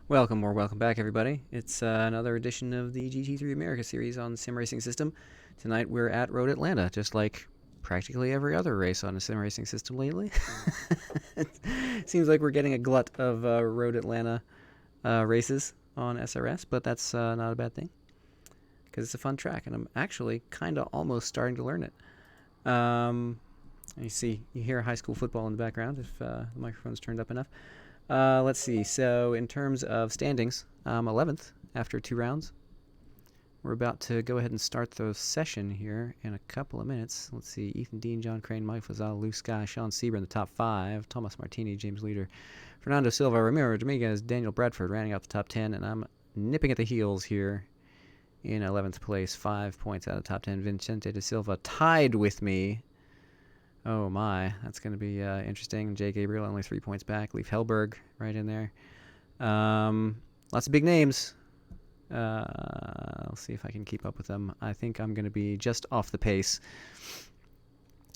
Welcome or welcome back, everybody. It's another edition of the GT3 America series on the sim racing system. Tonight we're at Road Atlanta, just like practically every other race on the sim racing system lately. It seems like we're getting a glut of Road Atlanta races on SRS, but that's not a bad thing because it's a fun track, and I'm actually kind of almost starting to learn it. You hear high school football in the background if the microphone's turned up enough. Let's see. So in terms of standings, 11th after 2 rounds. We're about to go ahead and start the session here in a couple of minutes. Let's see. Ethan Dean, John Crane, Mike Fazal, Lou Sky, Sean Sieber in the top 5. Thomas Martini, James Leader, Fernando Silva, Ramiro Dominguez, Daniel Bradford rounding out the top 10. And I'm nipping at the heels here in 11th place. 5 points out of the top 10. Vicente de Silva tied with me. Oh my, that's going to be interesting. Jay Gabriel only 3 points back. Leif Hellberg right in there. Lots of big names. I'll see if I can keep up with them. I think I'm going to be just off the pace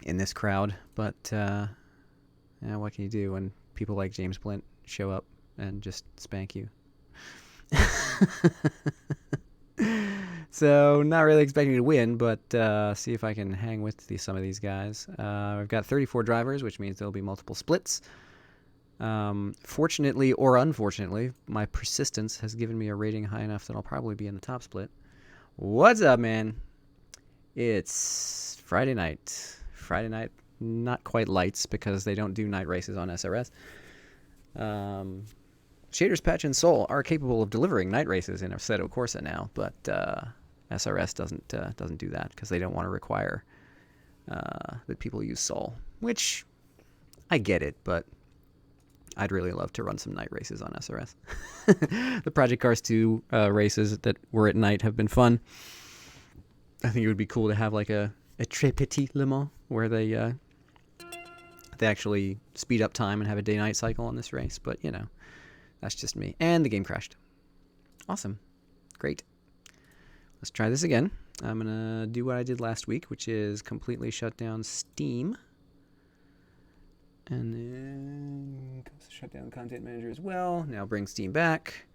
in this crowd. But yeah, what can you do when people like James Blint show up and just spank you? So, not really expecting to win, but see if I can hang with some of these guys. We've got 34 drivers, which means there'll be multiple splits. Fortunately or unfortunately, my persistence has given me a rating high enough that I'll probably be in the top split. What's up, man? It's Friday night. Friday night, not quite lights because they don't do night races on SRS. Shaders, Patch, and Soul are capable of delivering night races in Assetto Corsa now, but SRS doesn't do that because they don't want to require that people use Soul, which I get it, but I'd really love to run some night races on SRS. The Project Cars 2 races that were at night have been fun. I think it would be cool to have like a Petit Le Mans where they actually speed up time and have a day-night cycle on this race, but you know. That's just me. And the game crashed. Awesome. Great. Let's try this again. I'm going to do what I did last week, which is completely shut down Steam. And then shut down Content Manager as well. Now bring Steam back.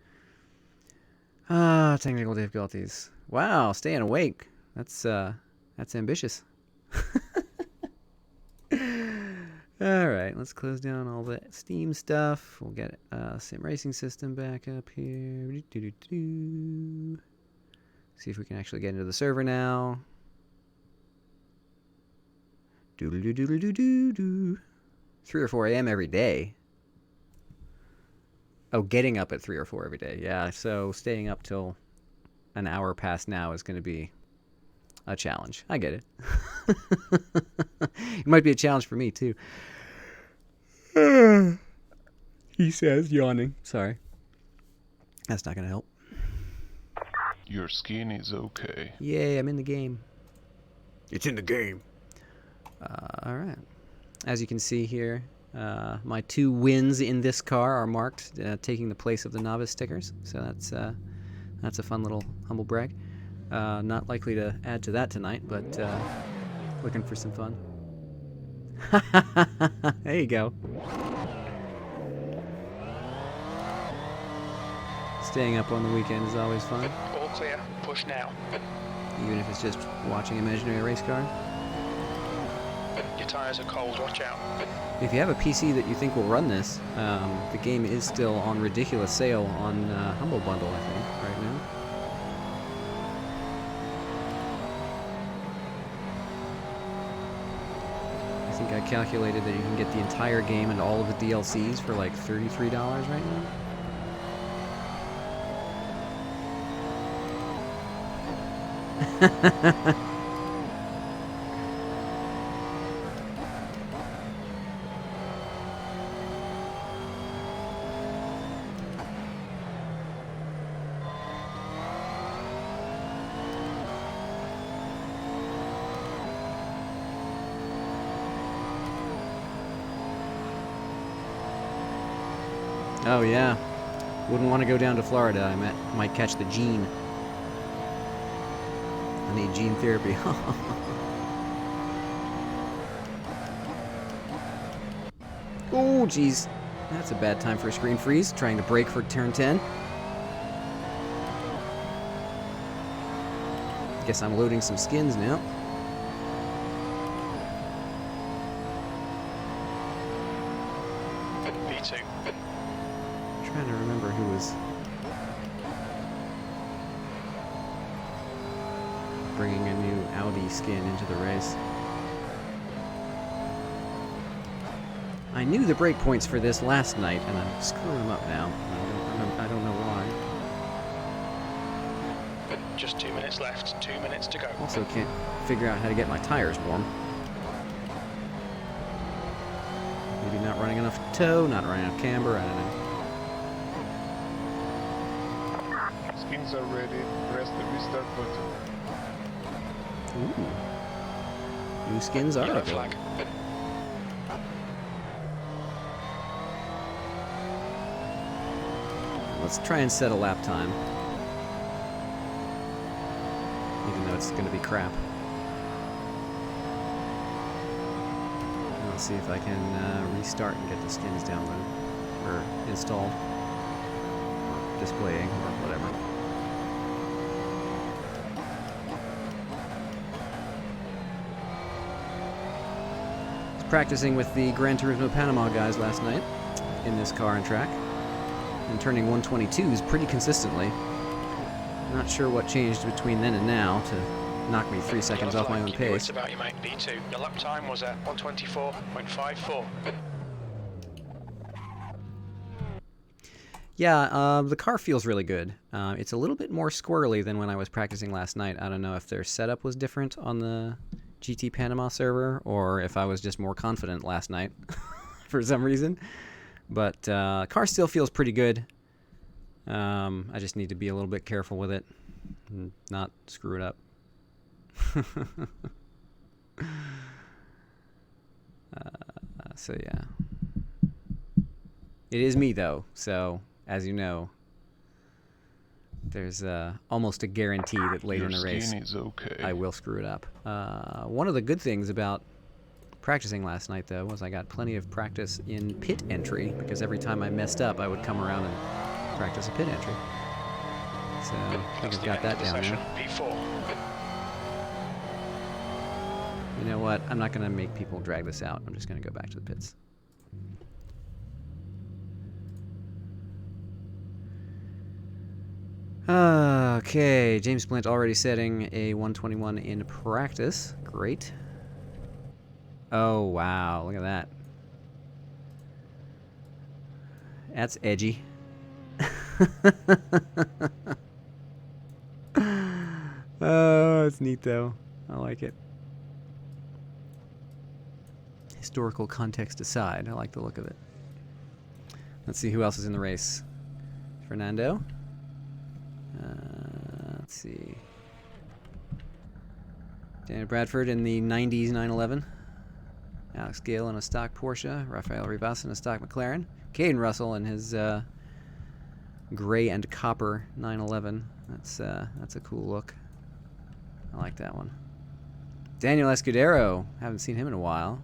Technical difficulties. Wow, staying awake. That's ambitious. Alright, let's close down all the Steam stuff. We'll get Sim Racing System back up here. See if we can actually get into the server now. 3 or 4 a.m. every day. Oh, getting up at 3 or 4 every day. Yeah, so staying up till an hour past now is going to be a challenge. I get it. It might be a challenge for me, too. He says, yawning. Sorry. That's not going to help. Your skin is okay. Yay, I'm in the game. It's in the game. Alright. As you can see here, my 2 wins in this car are marked, taking the place of the novice stickers. So that's a fun little humble brag. Not likely to add to that tonight, but looking for some fun. There you go. Staying up on the weekend is always fun. All clear. Push now. Even if it's just watching imaginary race car. Your tires are cold. Watch out. If you have a PC that you think will run this, the game is still on ridiculous sale on Humble Bundle, I think, right now. I think I calculated that you can get the entire game and all of the DLCs for like $33 right now. Oh yeah, wouldn't want to go down to Florida. I might catch the gene. I need gene therapy. Oh, jeez. That's a bad time for a screen freeze. Trying to brake for turn 10. Guess I'm loading some skins now. B2. Trying to remember who was bringing a new Audi skin into the race. I knew the breakpoints for this last night, and I'm screwing them up now. I don't know why. Just 2 minutes left. 2 minutes to go. Also can't figure out how to get my tires warm. Maybe not running enough toe, not running enough camber, I don't know. Skins are ready. Press the restart button. Ooh. New skins are Yellow available. flag. Let's try and set a lap time. Even though it's going to be crap. And I'll see if I can restart and get the skins downloaded. Or installed. Or displaying, or whatever. I was practicing with the Gran Turismo Panama guys last night in this car and track. And turning 122s pretty consistently. Not sure what changed between then and now to knock me 3 seconds Yellow off my flag. own Keep your wits pace. about you, mate. B2. Your lap time was at 124.54. Yeah, the car feels really good. It's a little bit more squirrely than when I was practicing last night. I don't know if their setup was different on the GT Panama server, or if I was just more confident last night for some reason. But car still feels pretty good. I just need to be a little bit careful with it and not screw it up. So yeah. It is me though, so as you know, there's almost a guarantee that later in the race Your skin is okay. I will screw it up. One of the good things about practicing last night, though, was I got plenty of practice in pit entry, because every time I messed up, I would come around and practice a pit entry. So I think I've got that down now. P4. You know what? I'm not going to make people drag this out. I'm just going to go back to the pits. Okay, James Splint already setting a 121 in practice. Great. Oh, wow. Look at that. That's edgy. Oh, it's neat, though. I like it. Historical context aside, I like the look of it. Let's see who else is in the race. Fernando. Let's see. Daniel Bradford in the 90s 911. Alex Gale in a stock Porsche. Rafael Rivas in a stock McLaren. Caden Russell in his gray and copper 911. That's a cool look. I like that one. Daniel Escudero. Haven't seen him in a while.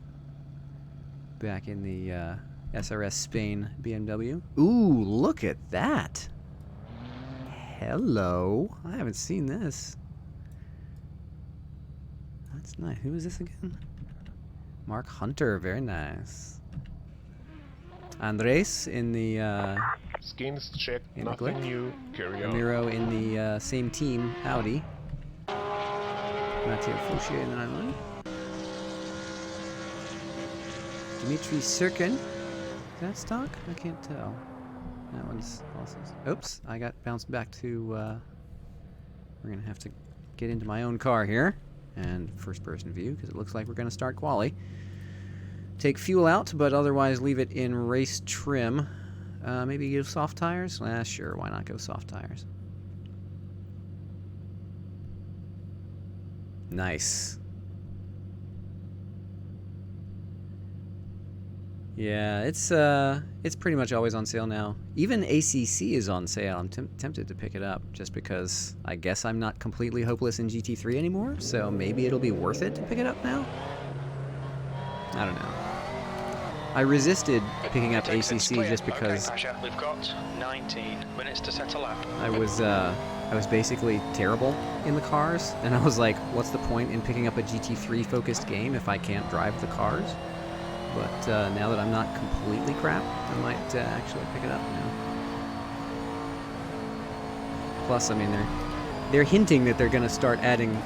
Back in the SRS Spain BMW. Ooh, look at that. Hello. I haven't seen this. That's nice. Who is this again? Mark Hunter. Very nice. Andres in the Skins check, in the nothing Glick. new. Carry on. Ramiro in the same team, Audi. Matteo Fouchier in the 911. Dmitry Sirkin. Is that stock? I can't tell. That one's also... Oops, I got bounced back to... we're going to have to get into my own car here. And first-person view, because it looks like we're going to start quali. Take fuel out, but otherwise leave it in race trim. Maybe go soft tires? Sure, why not go soft tires? Nice. Yeah, it's pretty much always on sale now. Even ACC is on sale. I'm tempted to pick it up just because I guess I'm not completely hopeless in GT3 anymore, so maybe it'll be worth it to pick it up now? I don't know. I resisted picking up Takes it's ACC clear. just because Okay, Pasha, we've got 19 minutes to set a lap. I was basically terrible in the cars, and I was like, what's the point in picking up a GT3 focused game if I can't drive the cars? But now that I'm not completely crap, I might actually pick it up now. Plus, I mean, they're hinting that they're going to start adding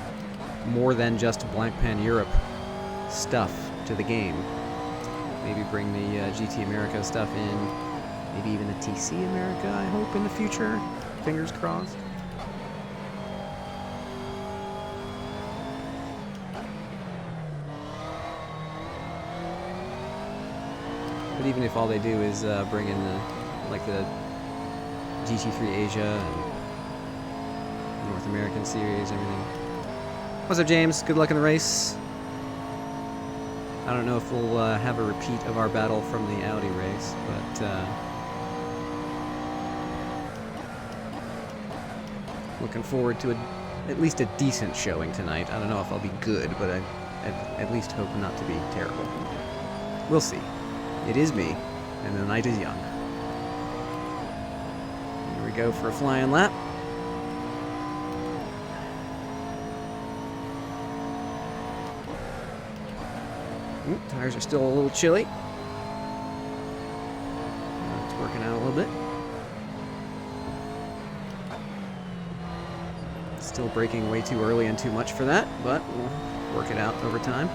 more than just Black Pan Europe stuff to the game. Maybe bring the GT America stuff in, maybe even the TC America, I hope, in the future. Fingers crossed. But even if all they do is bring in the GT3 Asia and North American series, everything. What's up, James? Good luck in the race. I don't know if we'll have a repeat of our battle from the Audi race, but looking forward to at least a decent showing tonight. I don't know if I'll be good, but I at least hope not to be terrible. We'll see. It is me, and the night is young. Here we go for a flying lap. Ooh, tires are still a little chilly. It's working out a little bit. Still braking way too early and too much for that, but we'll work it out over time.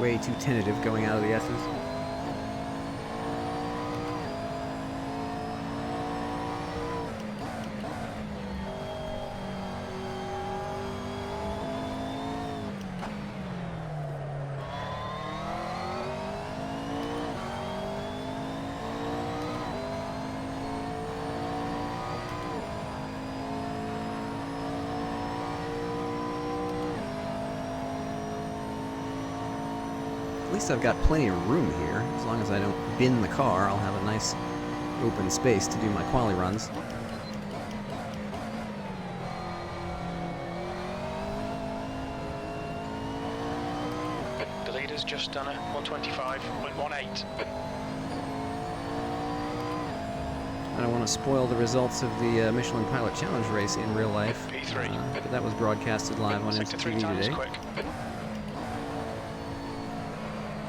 Way too tentative going out of the S's. At least I've got plenty of room here. As long as I don't bin the car, I'll have a nice open space to do my quali runs. The leader's just done a 125.18. I don't want to spoil the results of the Michelin Pilot Challenge race in real life, P3. but that was broadcasted live on Sector 3 NCTV times today. quick.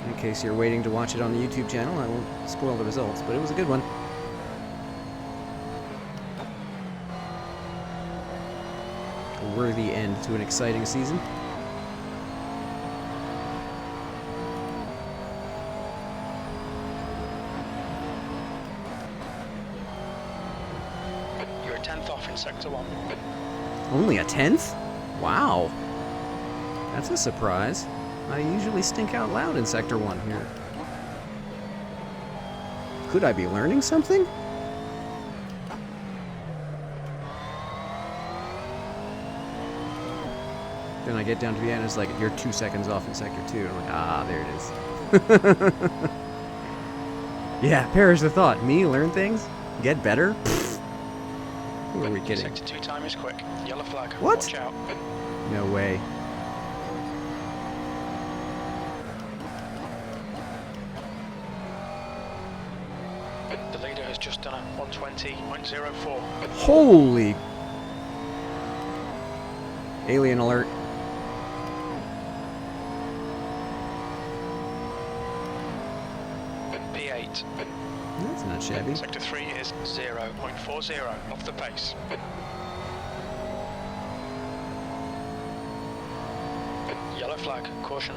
In case you're waiting to watch it on the YouTube channel, I won't spoil the results, but it was a good one. A worthy end to an exciting season. You're a 10th off in Sector 1. Only a 10th? Wow. That's a surprise. I usually stink out loud in Sector 1 here. Could I be learning something? Then I get down to the end, it's like, you're 2 seconds off in Sector 2. I'm like, ah, there it is. Yeah, perish the thought. Me learn things? Get better? Who are we kidding? Sector 2 time is quick. Yellow flag. What? Watch out. No way. The leader has just done a 120.04. Holy! Alien alert. P8. That's not shabby. Sector 3 is 0.40 off the pace. Yellow flag. Caution.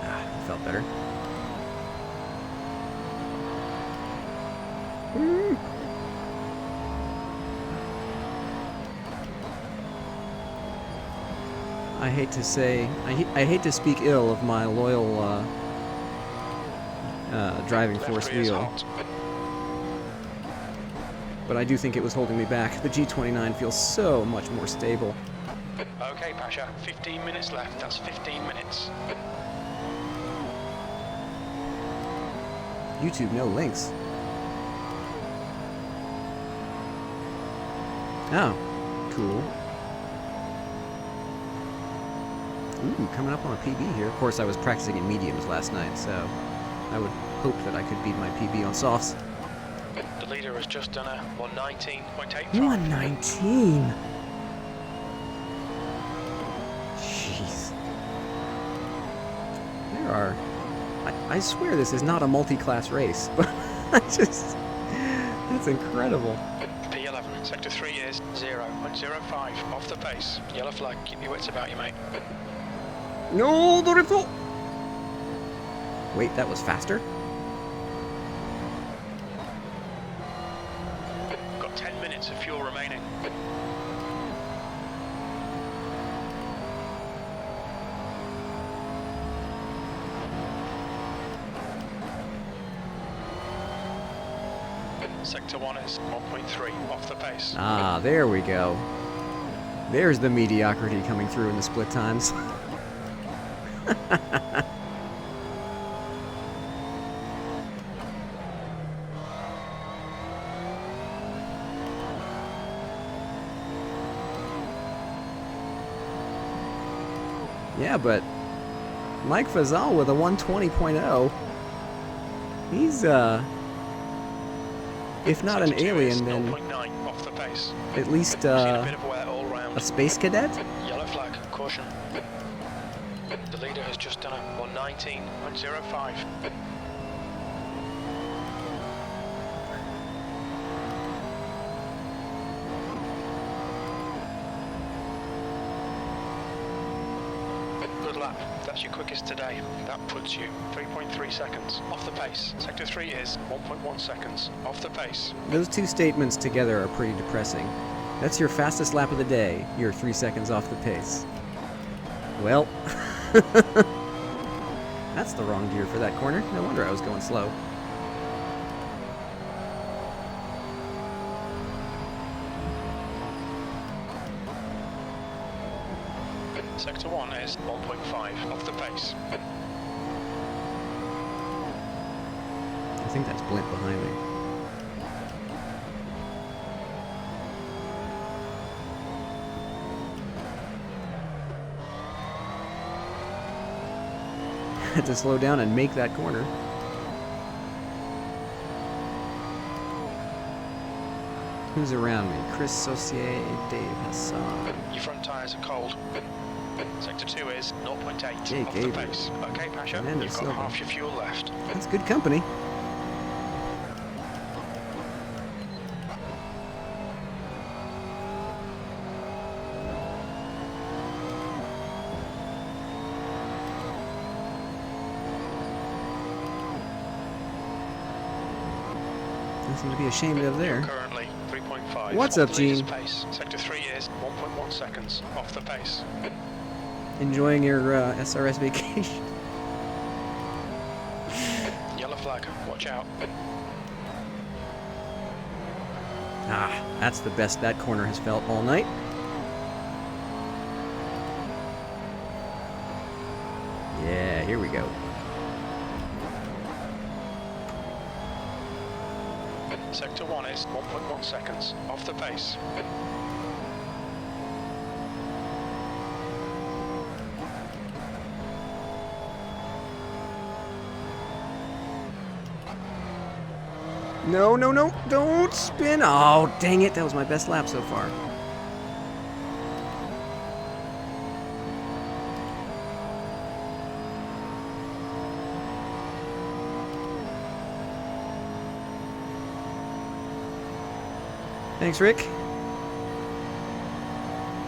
Ah, felt better. I hate to say, I hate to speak ill of my loyal driving Left force rear is wheel, hot. but I do think it was holding me back. The G29 feels so much more stable. Okay, Pasha. 15 minutes left. That's 15 minutes. YouTube no links. Oh, cool. Ooh, coming up on a PB here. Of course, I was practicing in mediums last night, so I would hope that I could beat my PB on softs. The leader has just done a 119.85. 119? Jeez. There are... I swear this is not a multi-class race, but I just... That's incredible. P11, sector 3 is 0.05 off the pace. Yellow flag, keep your wits about you, mate. No, the rifle! Wait, that was faster? Got 10 minutes of fuel remaining. Sector 1 is 1.3 off the pace. Ah, there we go. There's the mediocrity coming through in the split times. Yeah, but Mike Fazal with a 120.0 he's if not an alien, then off the pace. at least a bit of wear all round. A space cadet? Yellow flag, caution. The leader has just done a 119.05. Good lap. That's your quickest today. That puts you 3.3 seconds off the pace. Sector 3 is 1.1 seconds off the pace. Those two statements together are pretty depressing. That's your fastest lap of the day. You're 3 seconds off the pace. Well, that's the wrong gear for that corner. No wonder I was going slow. Sector 1 is 1.5 off the pace. I think that's Blint behind me. Had to slow down and make that corner. Who's around me? Chris Saucier, Dave Hassan. Your front tyres are cold. Sector 2 is 0.8 Jake off the Avery. pace. Okay, Pasha, Fernando you've got Silva. half your fuel left. That's good company. Nothing to be ashamed of there. Currently 3.5. What's off up, the leader's Gene? Pace. Sector 3 is 1.1 seconds off the pace. Enjoying your SRS vacation? Yellow flag, watch out. Ah, that's the best that corner has felt all night. Yeah, here we go. Sector 1 is 1.1 seconds off the pace. No, no, no, don't spin. Oh, dang it, that was my best lap so far. Thanks, Rick.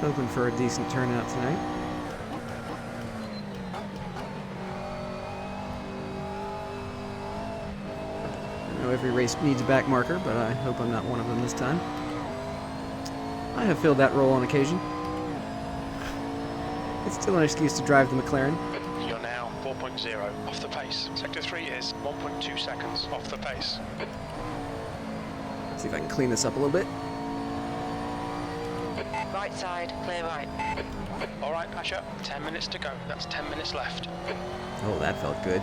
Hoping for a decent turnout tonight. I know every race needs a back marker, but I hope I'm not one of them this time. I have filled that role on occasion. It's still an excuse to drive the McLaren. You're now 4.0 off the pace. Sector 3 is 1.2 seconds off the pace. See if I can clean this up a little bit. Right side, clear right. All right, Pasha, 10 minutes to go. That's 10 minutes left. Oh, that felt good.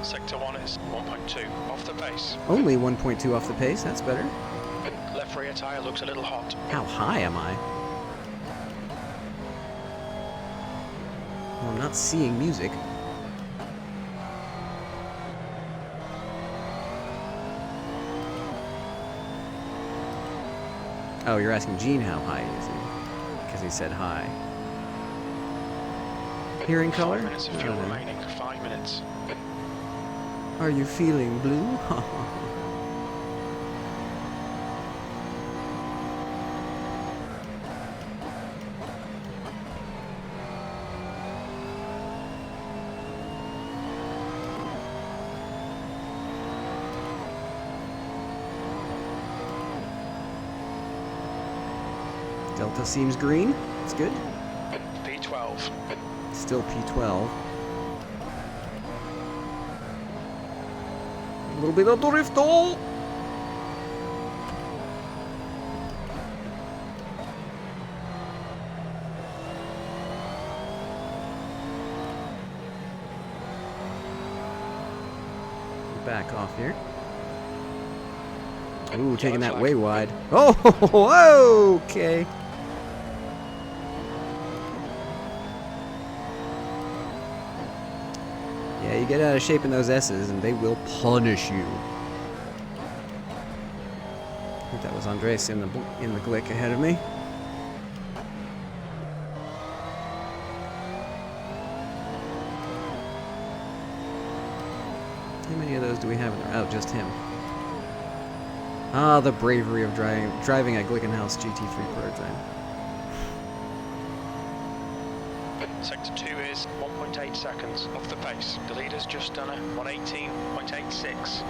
Sector 1 is 1.2 off the pace. Only 1.2 off the pace, that's better. Left rear tyre looks a little hot. How high am I? Well, I'm not seeing music. Oh, you're asking Gene how high is he? Because he said high. Hearing color? 5 minutes of fuel remaining. 5 minutes. Are you feeling blue? Delta seems green. It's good. P12. Still P12. A little bit of drifto. Back off here. Ooh, taking that way wide. Oh, okay. Yeah, you get out of shape in those S's and they will punish you. I think that was Andres in the glick ahead of me. How many of those do we have in there? Oh, just him. Ah, the bravery of driving a Glickenhaus GT3 prototype. Sector 2 is 1.8 seconds off the pace. The leader's just done a 118.86.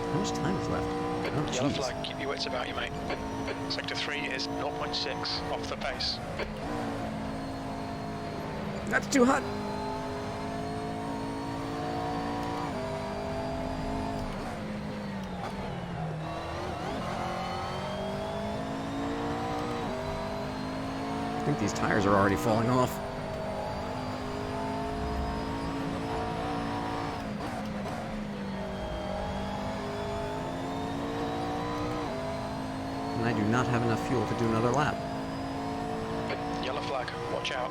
How much time is left? Oh, Yellow jeez. flag, keep your wits about you, mate. Sector 3 is 0.6 off the pace. That's too hot. I think these tires are already falling off. And I do not have enough fuel to do another lap. Yellow flag, watch out.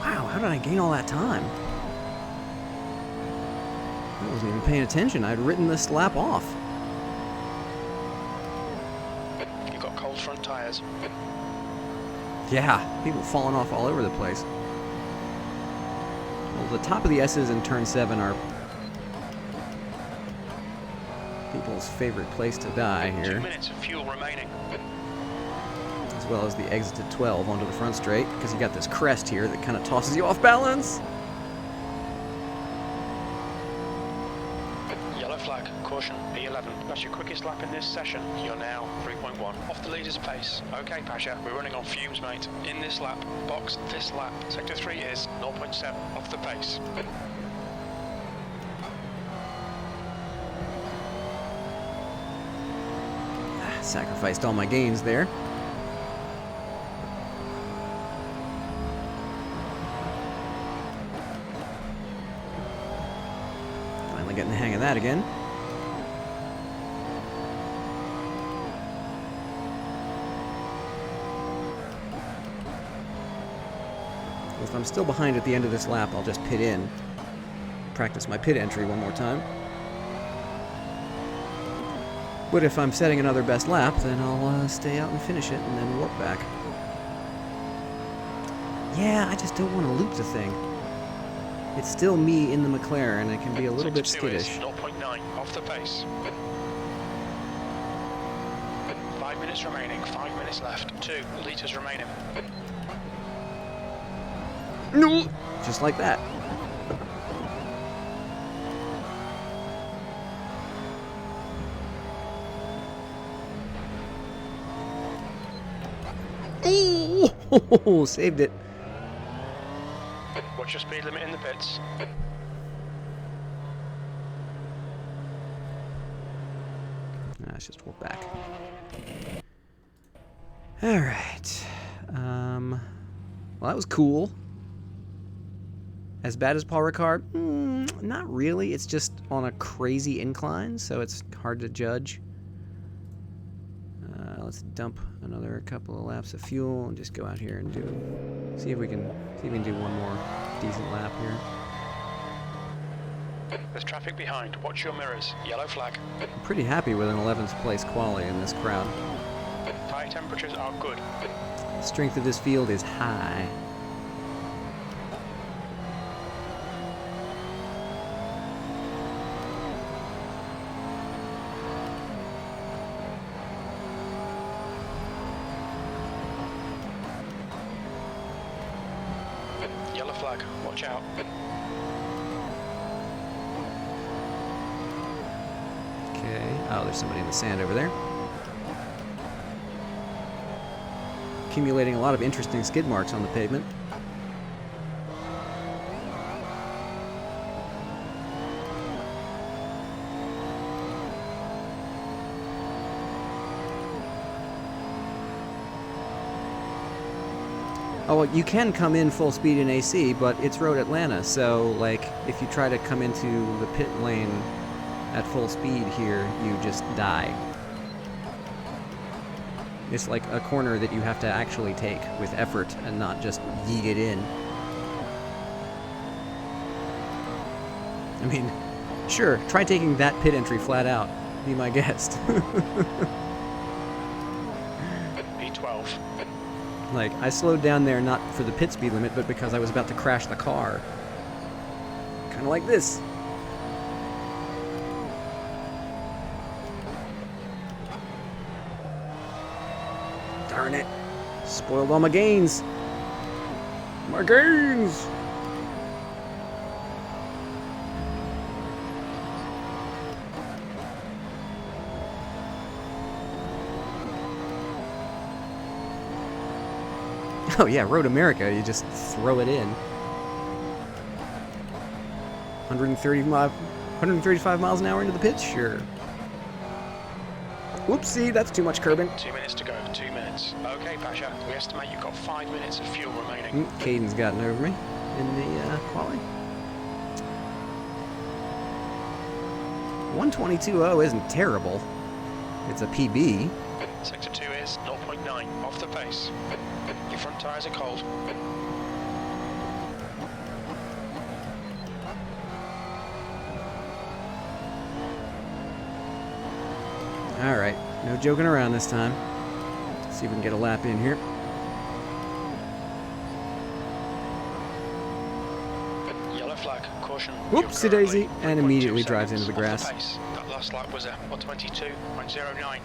Wow, how did I gain all that time? I wasn't even paying attention. I'd written this lap off. You've got cold front tyres. Yeah, people falling off all over the place. Well, the top of the S's in turn 7 are people's favorite place to die 2 here, minutes of fuel remaining. as well as the exit at 12 onto the front straight, because you got this crest here that kind of tosses you off balance. Yellow flag, caution, P11. That's your quickest lap in this session. You're now 3.1 off the leader's pace. Okay, Pasha, we're running on fumes, mate. In this lap, box this lap. Sector 3 is 0.7 off the pace. Sacrificed all my gains there. Finally getting the hang of that again. If I'm still behind at the end of this lap, I'll just pit in. Practice my pit entry one more time. But if I'm setting another best lap, then I'll stay out and finish it and then warp back. Yeah, I just don't want to loop the thing. It's still me in the McLaren, and it can be a little bit skittish. 0.9 off the pace. 5 minutes remaining, 5 minutes left. 2 litres remaining. No! Just like that. Oh, saved it. What's your speed limit in the pits? Let's just hold back. All right. Well, that was cool. As bad as Paul Ricard? Not really. It's just on a crazy incline, so it's hard to judge. Let's dump another couple of laps of fuel and just go out here and see if we can do one more decent lap here. There's traffic behind. Watch your mirrors. Yellow flag. I'm pretty happy with an 11th place quali in this crowd. Tire temperatures are good. The strength of this field is high. Yellow flag. Watch out. Okay. Oh, there's somebody in the sand over there. Accumulating a lot of interesting skid marks on the pavement. Oh, well, you can come in full speed in AC, but it's Road Atlanta, so, like, if you try to come into the pit lane at full speed here, you just die. It's like a corner that you have to actually take with effort and not just yeet it in. I mean, sure, try taking that pit entry flat out. Be my guest. P12. Like, I slowed down there not for the pit speed limit, but because I was about to crash the car. Kind of like this. Darn it. Spoiled all my gains. My gains! Oh yeah, Road America, you just throw it in. 135 miles an hour into the pits? Sure. Whoopsie, that's too much curbing. 2 minutes to go. 2 minutes. Okay, Pasha. We estimate you've got 5 minutes of fuel remaining. Caden's gotten over me in the quali. 122.0 isn't terrible. It's a PB. Sector 2 is 0.9 off the pace. Your front tyres are cold. Alright, no joking around this time. Let's see if we can get a lap in here. Yellow flag, caution. Whoopsie daisy, and immediately drives into the grass. That last lap was a 122.09.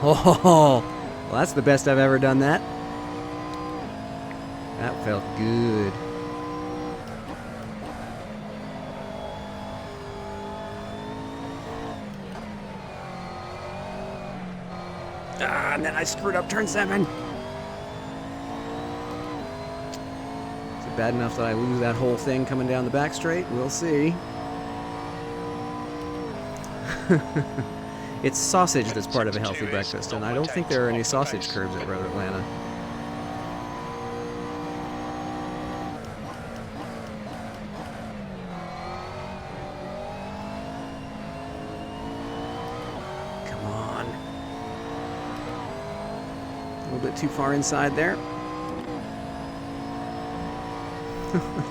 Oh, well, that's the best I've ever done that. That felt good. Ah, and then I screwed up turn 7. Is it bad enough that I lose that whole thing coming down the back straight? We'll see. It's sausage that's part of a healthy breakfast, and I don't think there are any sausage curbs at Road Atlanta. Come on. A little bit too far inside there.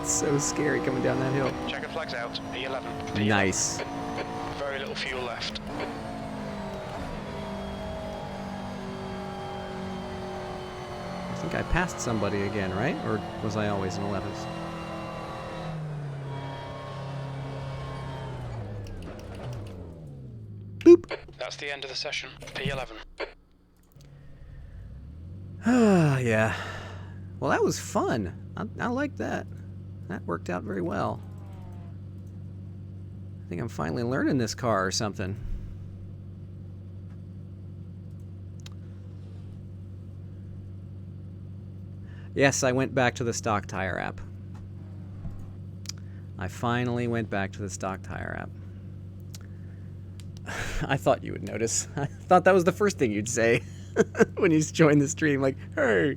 It's so scary coming down that hill. Checker flags out. P11. Nice. Very little fuel left. I think I passed somebody again, right? Or was I always in 11s? That's the end of the session. P11. Yeah. Well, that was fun. I like that. That worked out very well. I think I'm finally learning this car or something. Yes, I went back to the stock tire app. I finally went back to the stock tire app. I thought you would notice. I thought that was the first thing you'd say when you joined the stream, like, hey.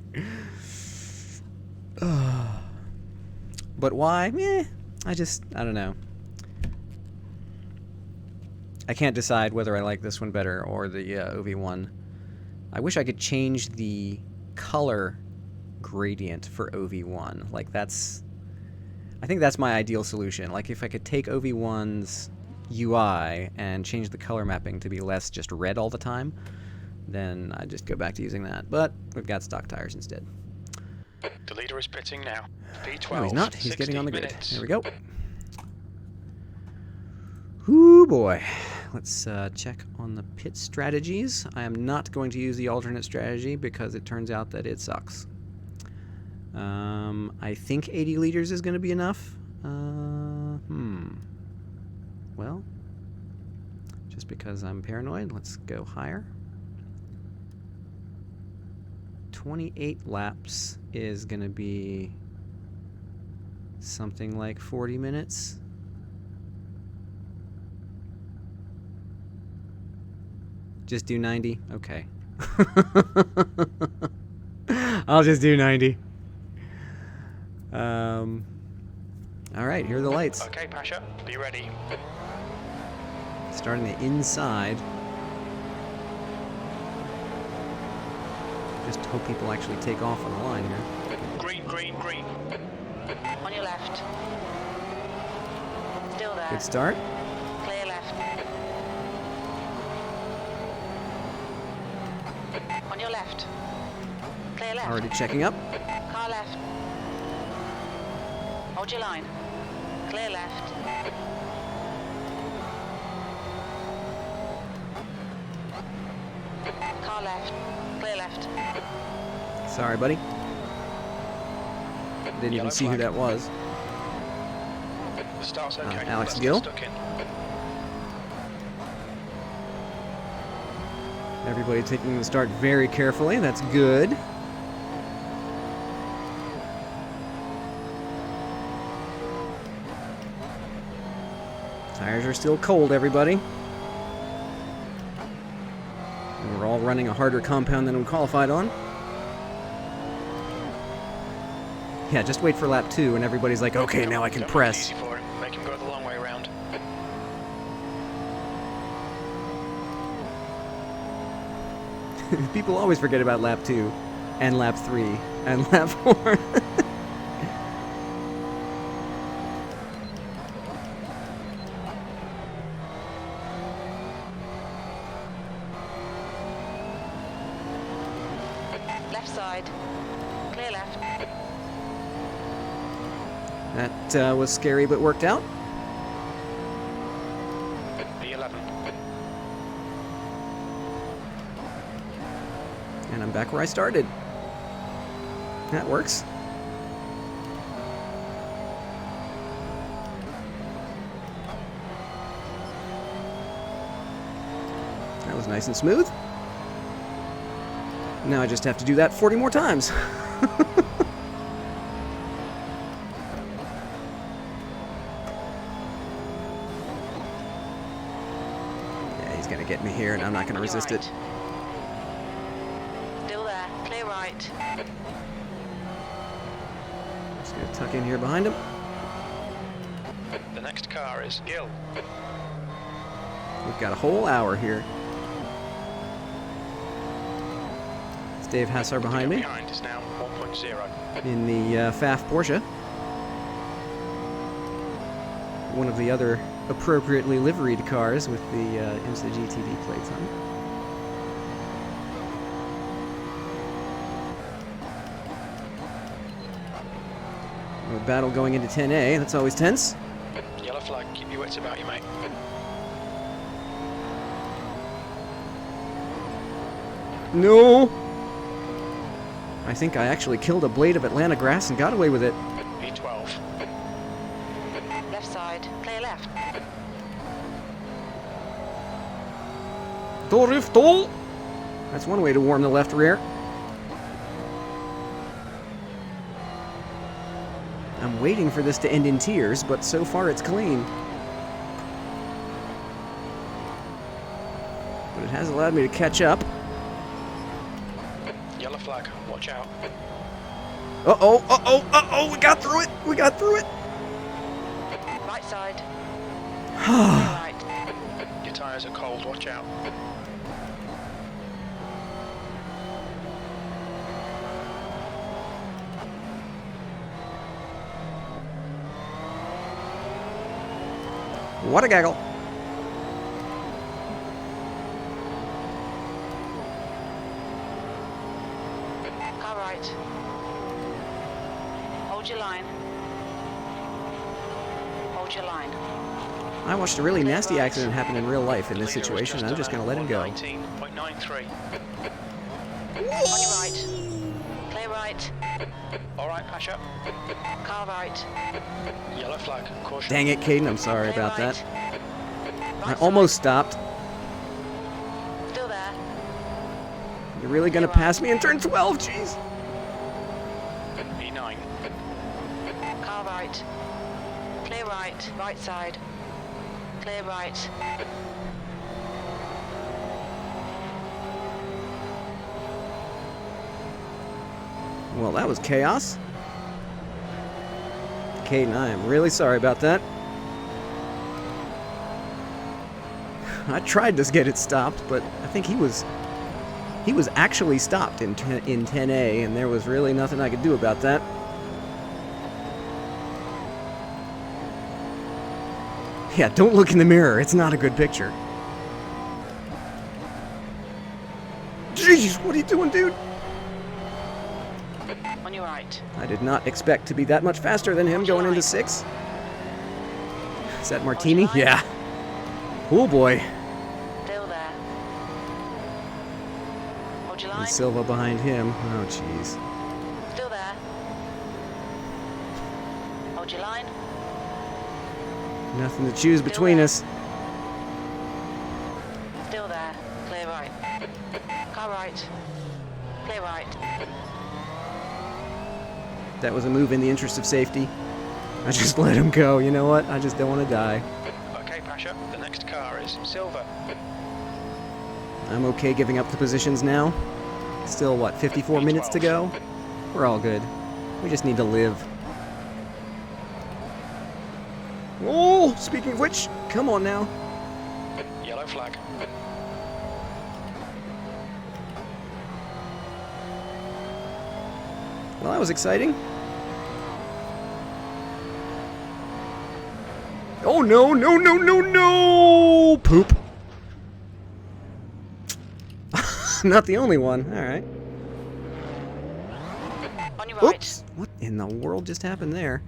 But why? I don't know. I can't decide whether I like this one better or the OV1. I wish I could change the color gradient for OV1. Like, I think that's my ideal solution. Like, if I could take OV1's UI and change the color mapping to be less just red all the time, then I'd just go back to using that. But we've got stock tires instead. The leader is pitting now. P12. No, he's not. He's getting on the grid. Minutes. There we go. Whoo boy. Let's check on the pit strategies. I am not going to use the alternate strategy because it turns out that it sucks. I think 80 liters is going to be enough. Well, just because I'm paranoid, let's go higher. 28 laps is going to be something like 40 minutes. Just do 90? Okay. I'll just do 90. All right, here are the lights. Okay, Pasha, be ready. Starting the inside. Just hope people actually take off on the line here. Green, green, green. On your left. Still there. Good start. Clear left. On your left. Clear left. Already checking up. Car left. Hold your line. Clear left. Car left. Clear left. Sorry, buddy. Didn't even see who that was. The start's okay. Alex Let's Gill. get stuck in. Everybody taking the start very carefully. That's good. Tires are still cold, everybody. And we're all running a harder compound than we qualified on. Yeah, just wait for lap 2 and everybody's like, okay, now I can Don't make it press. easy for him. Make him go the long way around. People always forget about lap 2 and lap 3 and lap 4. Left side. Clear left. That was scary but worked out. P11. And I'm back where I started. That works. That was nice and smooth. Now I just have to do that 40 more times. Yeah, he's gonna get me here and I'm not gonna On your resist right. it. Still there. Clear right. Just gonna tuck in here behind him. The next car is Gill. We've got a whole hour here. It's Dave Hassar behind me Behind is now 1.0. in the FAF Porsche. One of the other appropriately liveried cars with the IMSA GTD plates on it. A battle going into 10A, that's always tense. Yellow flag, keep your wits about you, mate. No! I think I actually killed a blade of Atlanta grass and got away with it. P12. Left side. Clear left. Torifto! That's one way to warm the left rear. I'm waiting for this to end in tears, but so far it's clean. But it has allowed me to catch up. Yellow flag. Watch out. Uh-oh, uh-oh, uh-oh, we got through it! We got through it! Right side. Right. Your tyres are cold. Watch out. What a gaggle. Car right. Hold your line. Hold your line. I watched a really nasty accident happen in real life in this situation, and I'm just going to let him go. 19.93. On your right. Clear right. All right, Pasha. Car right. Yellow flag. Caution. Dang it, Caden, I'm sorry Clear about right. that. I Right almost stopped. side. Still there. You're really going to pass me in turn 12? Jeez. E9. Car right. Clear right. Right side. Clear right. Well, that was chaos. Caden, I am really sorry about that. I tried to get it stopped, but I think he was actually stopped in 10A, and there was really nothing I could do about that. Yeah, don't look in the mirror. It's not a good picture. Jeez, what are you doing, dude? On your right. I did not expect to be that much faster than him going into 6. Is that Martini? Yeah. Oh boy. Still there. Hold your line. And Silva behind him. Oh jeez. Still there. Hold your line. Nothing to choose between there. us. Still there. Clear right. Car right. Clear right. That was a move in the interest of safety. I just let him go. You know what? I just don't want to die. Okay, Pasha. The next car is Silver. I'm okay giving up the positions now. Still, what, 54 minutes to go? We're all good. We just need to live. Oh, speaking of which, come on now. Yellow flag. Well, that was exciting. Oh, no, no, no, no, no! Poop. Not the only one. All right. On your right. Oops. What in the world just happened there?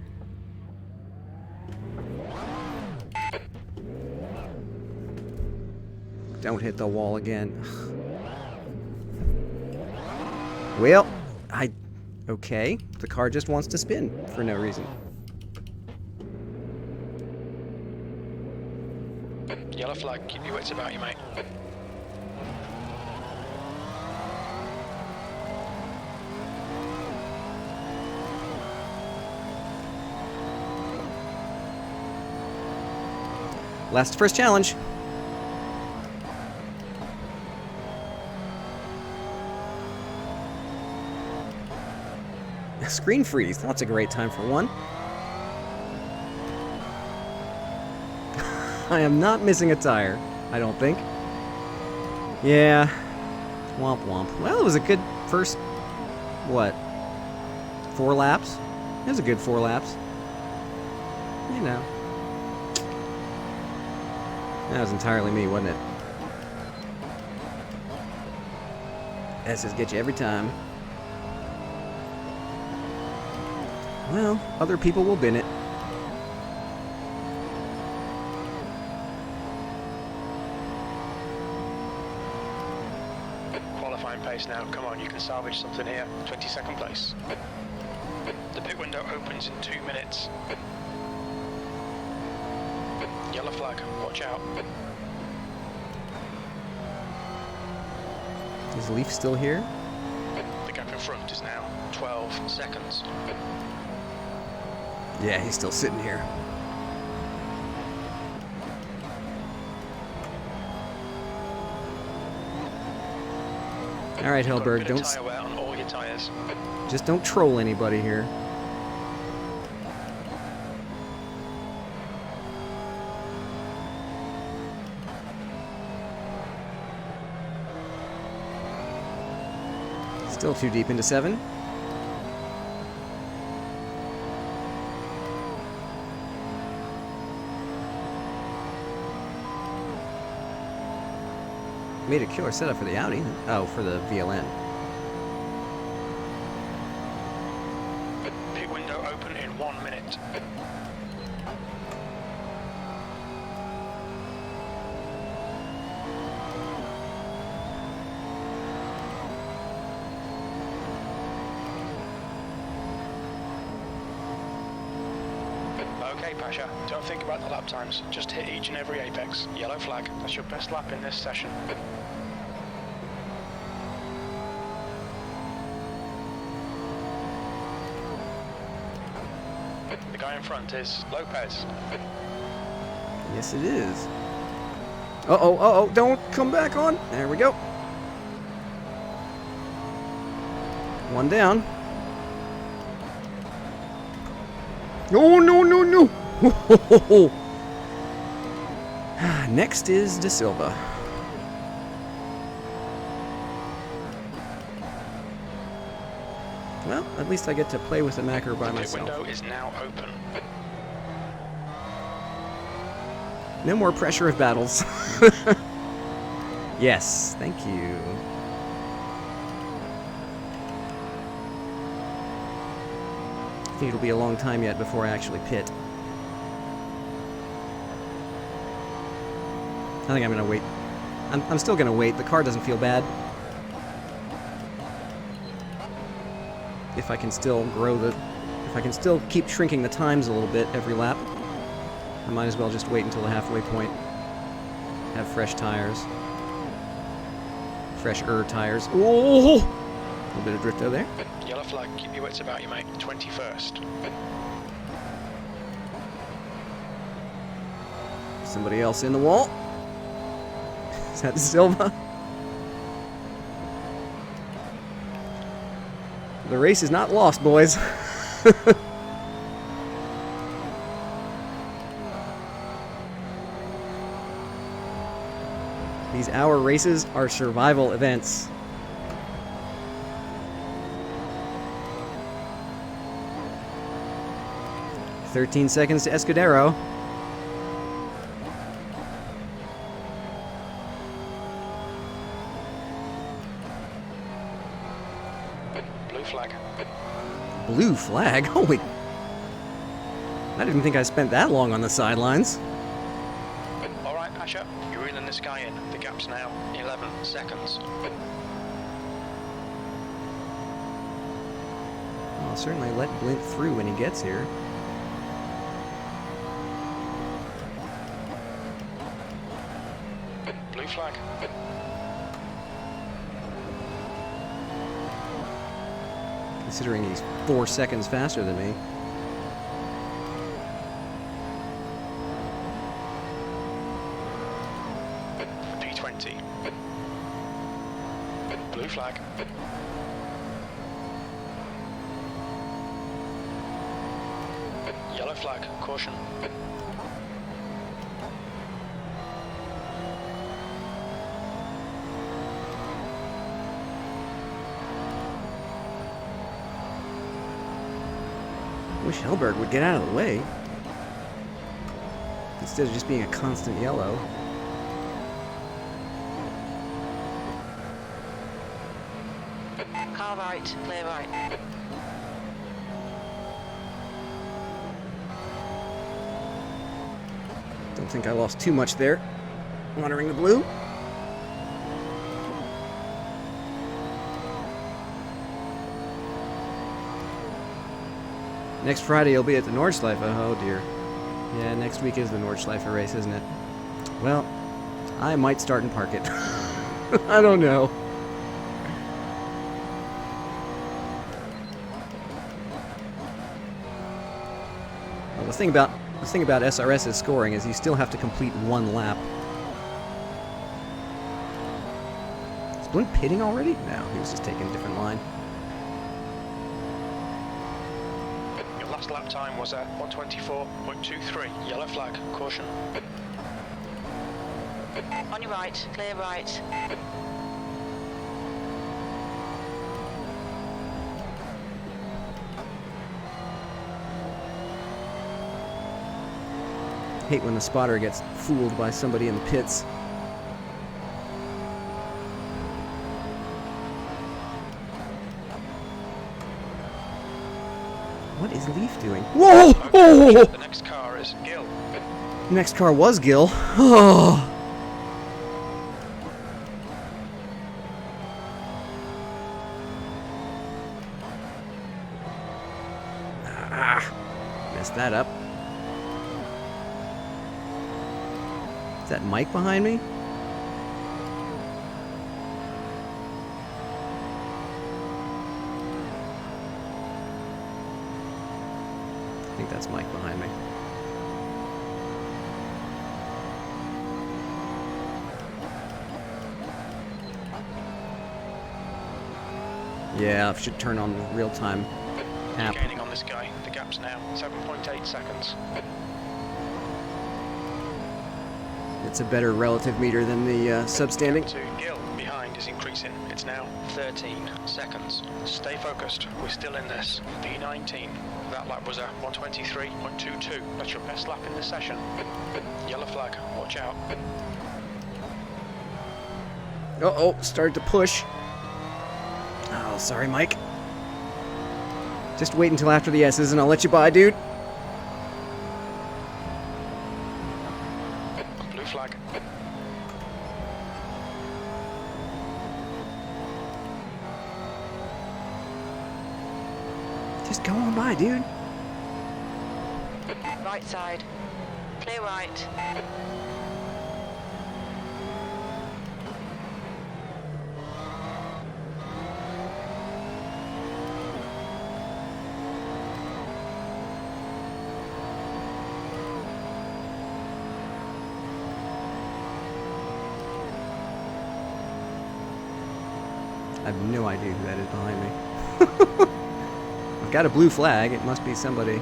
Don't hit the wall again. Well, okay. The car just wants to spin for no reason. Yellow flag. Keep your wits about you, mate. Last first challenge. Screen freeze. That's a great time for one. I am not missing a tire, I don't think. Yeah. Womp womp. Well, it was a good first, what, 4 laps? It was a good 4 laps. You know. That was entirely me, wasn't it? S's get you every time. Well, other people will bin it. Qualifying pace now. Come on, you can salvage something here. 22nd place. The pit window opens in 2 minutes. Yellow flag, watch out. Is Leaf still here? The gap in front is now 12 seconds. Yeah, he's still sitting here. All right, Hellberg, don't Tire wear on all your tires. just don't troll anybody here. Still too deep into 7. Made a killer setup for the Audi. Oh, for the VLN. Pit window open in 1 minute. Okay, Pasha, don't think about the lap times. Just hit each and every apex. Yellow flag. That's your best lap in this session. The guy in front is Lopez. Yes, it is. Uh-oh, uh-oh, don't come back on. There we go. One down. No, no, no, no. Next is De Silva. Well, at least I get to play with the Macker by The myself. window is now open. No more pressure of battles. Yes, thank you. I think it'll be a long time yet before I actually pit. I think I'm gonna wait. I'm still gonna wait. The car doesn't feel bad. If I can still if I can still keep shrinking the times a little bit every lap, I might as well just wait until the halfway point. Have fresh tires. Fresh-er tires. Oh! A little bit of drifto there. Yellow flag, keep your wits about you, mate. 21st. Somebody else in the wall. Is that Silva? The race is not lost, boys. These hour races are survival events. "13 seconds to Escudero." Blue flag. Blue flag? Holy... I didn't think I spent that long on the sidelines. All right, Pasha, you're reeling this guy in. The gap's now 11 seconds. I'll certainly let Blink through when he gets here. Blue flag. Considering he's 4 seconds faster than me. P20. Blue flag. Yellow flag. Caution. Wish Hellberg would get out of the way. Instead of just being a constant yellow. Car right, clear right. Don't think I lost too much there. Monitoring the blue. Next Friday you'll be at the Nordschleife. Oh dear. Yeah, next week is the Nordschleife race, isn't it? Well, I might start and park it. I don't know. Well, the thing about SRS's scoring is you still have to complete one lap. Is Blink pitting already? No, he was just taking a different line. Your last lap time was at 124.23. Yellow flag, caution. On your right, clear right. Hate when the spotter gets fooled by somebody in the pits. What is Leaf doing? Whoa! Okay, Oh! the next car is Gil. Next car was Gil. Oh! Ah! Messed that up. Is that Mike behind me? I think that's Mike behind me. Yeah, I should turn on the real-time app. Gaining on this guy. The gap's now 7.8 seconds. It's a better relative meter than the SubStanding. To Gil behind is increasing. It's now 13 seconds. Stay focused. We're still in this. P19. That lap was at 123.22. That's your best lap in this session. Yellow flag. Watch out. Uh-oh, started to push. Oh, sorry, Mike. Just wait until after the S's and I'll let you by, dude. Blue flag. Just go on by, dude. Right side. Clear right. I have no idea who that is behind me. I've got a blue flag. It must be somebody.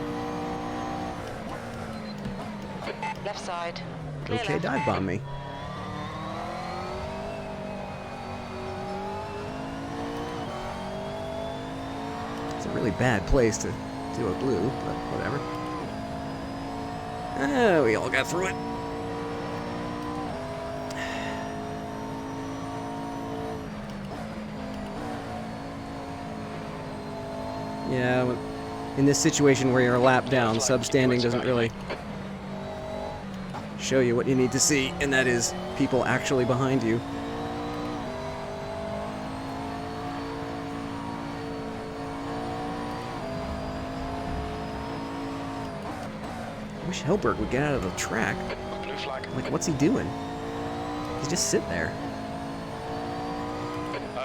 Left side. Clear Okay, left. dive bomb me. It's a really bad place to do a blue, but whatever. We all got through it. Yeah, in this situation where you're a lap down, SubStanding doesn't really show you what you need to see, and that is people actually behind you. I wish Helberg would get out of the track. Blue flag. Like, what's he doing? He's just sitting there.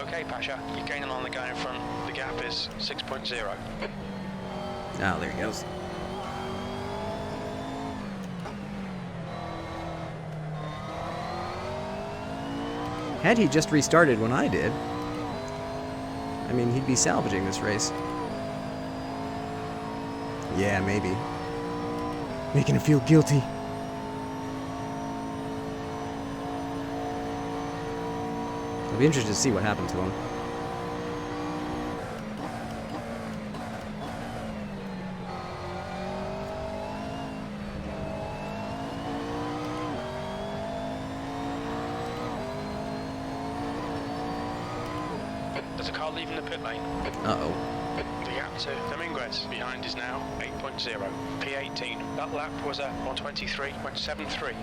Okay, Pasha. You're gaining on the guy in front. The gap is 6.0. Oh, there he goes. Had he just restarted when I did, I mean, he'd be salvaging this race. Yeah, maybe. Making him feel guilty. I'll be interested to see what happened to him. There's a car leaving the pit lane. Uh-oh. The gap to Dominguez behind is now 8.0. P18. That lap was at 123.73.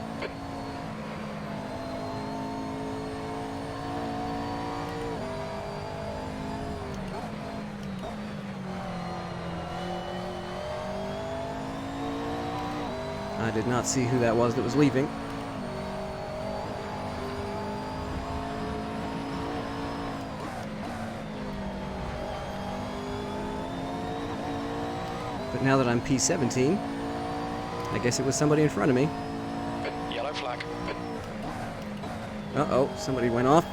I did not see who that was leaving. But now that I'm P17, I guess it was somebody in front of me. Yellow flag. Uh-oh, somebody went off.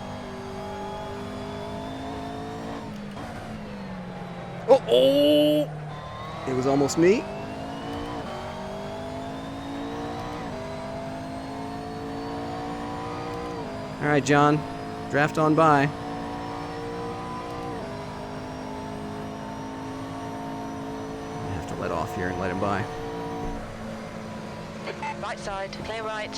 Oh! It was almost me. All right, John, draft on by. I have to let off here and let him by. Right side, clear right.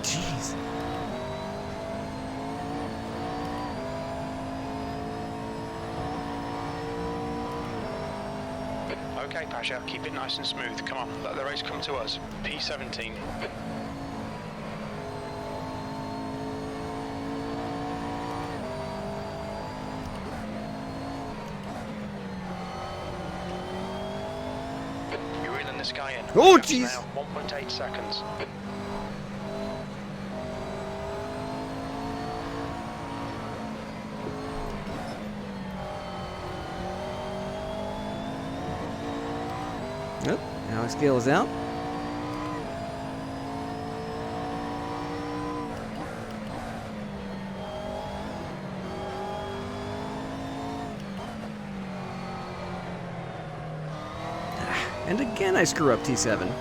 Jeez. Okay, Pasha, keep it nice and smooth. Come on, let the race come to us. P17. You're reeling this guy in. Oh, Gaps jeez. now, 1.8 seconds. Yep, Alex Gale is out. And again I screw up T7.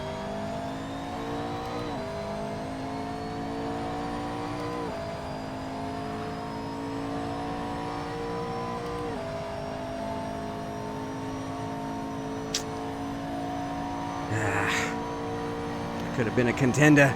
Could have been a contender.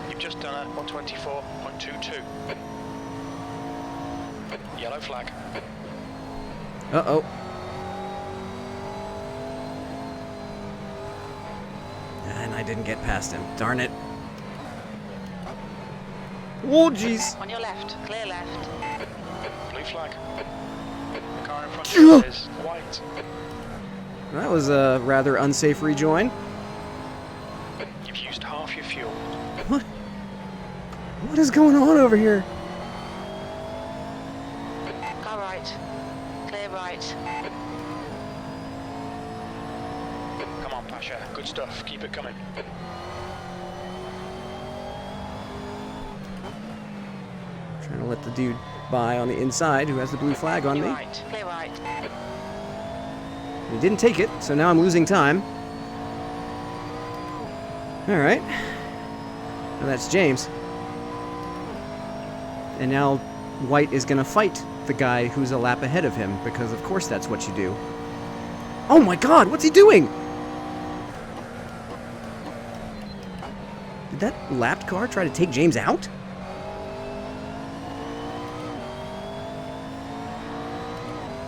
You've just done a 124.22. Yellow flag. Uh-oh. And I didn't get past him. Darn it. Oh, jeez. On your left, clear left. Blue flag. The car in front of you is white. That was a rather unsafe rejoin. You've used half your fuel. What? What is going on over here? Car right, clear right. Come on, Pasha. Good stuff. Keep it coming. Trying to let the dude by on the inside who has the blue flag on Clear me. right, clear right. He didn't take it, so now I'm losing time. Alright. Now that's James. And now White is going to fight the guy who's a lap ahead of him, because of course that's what you do. Oh my god, what's he doing? Did that lapped car try to take James out?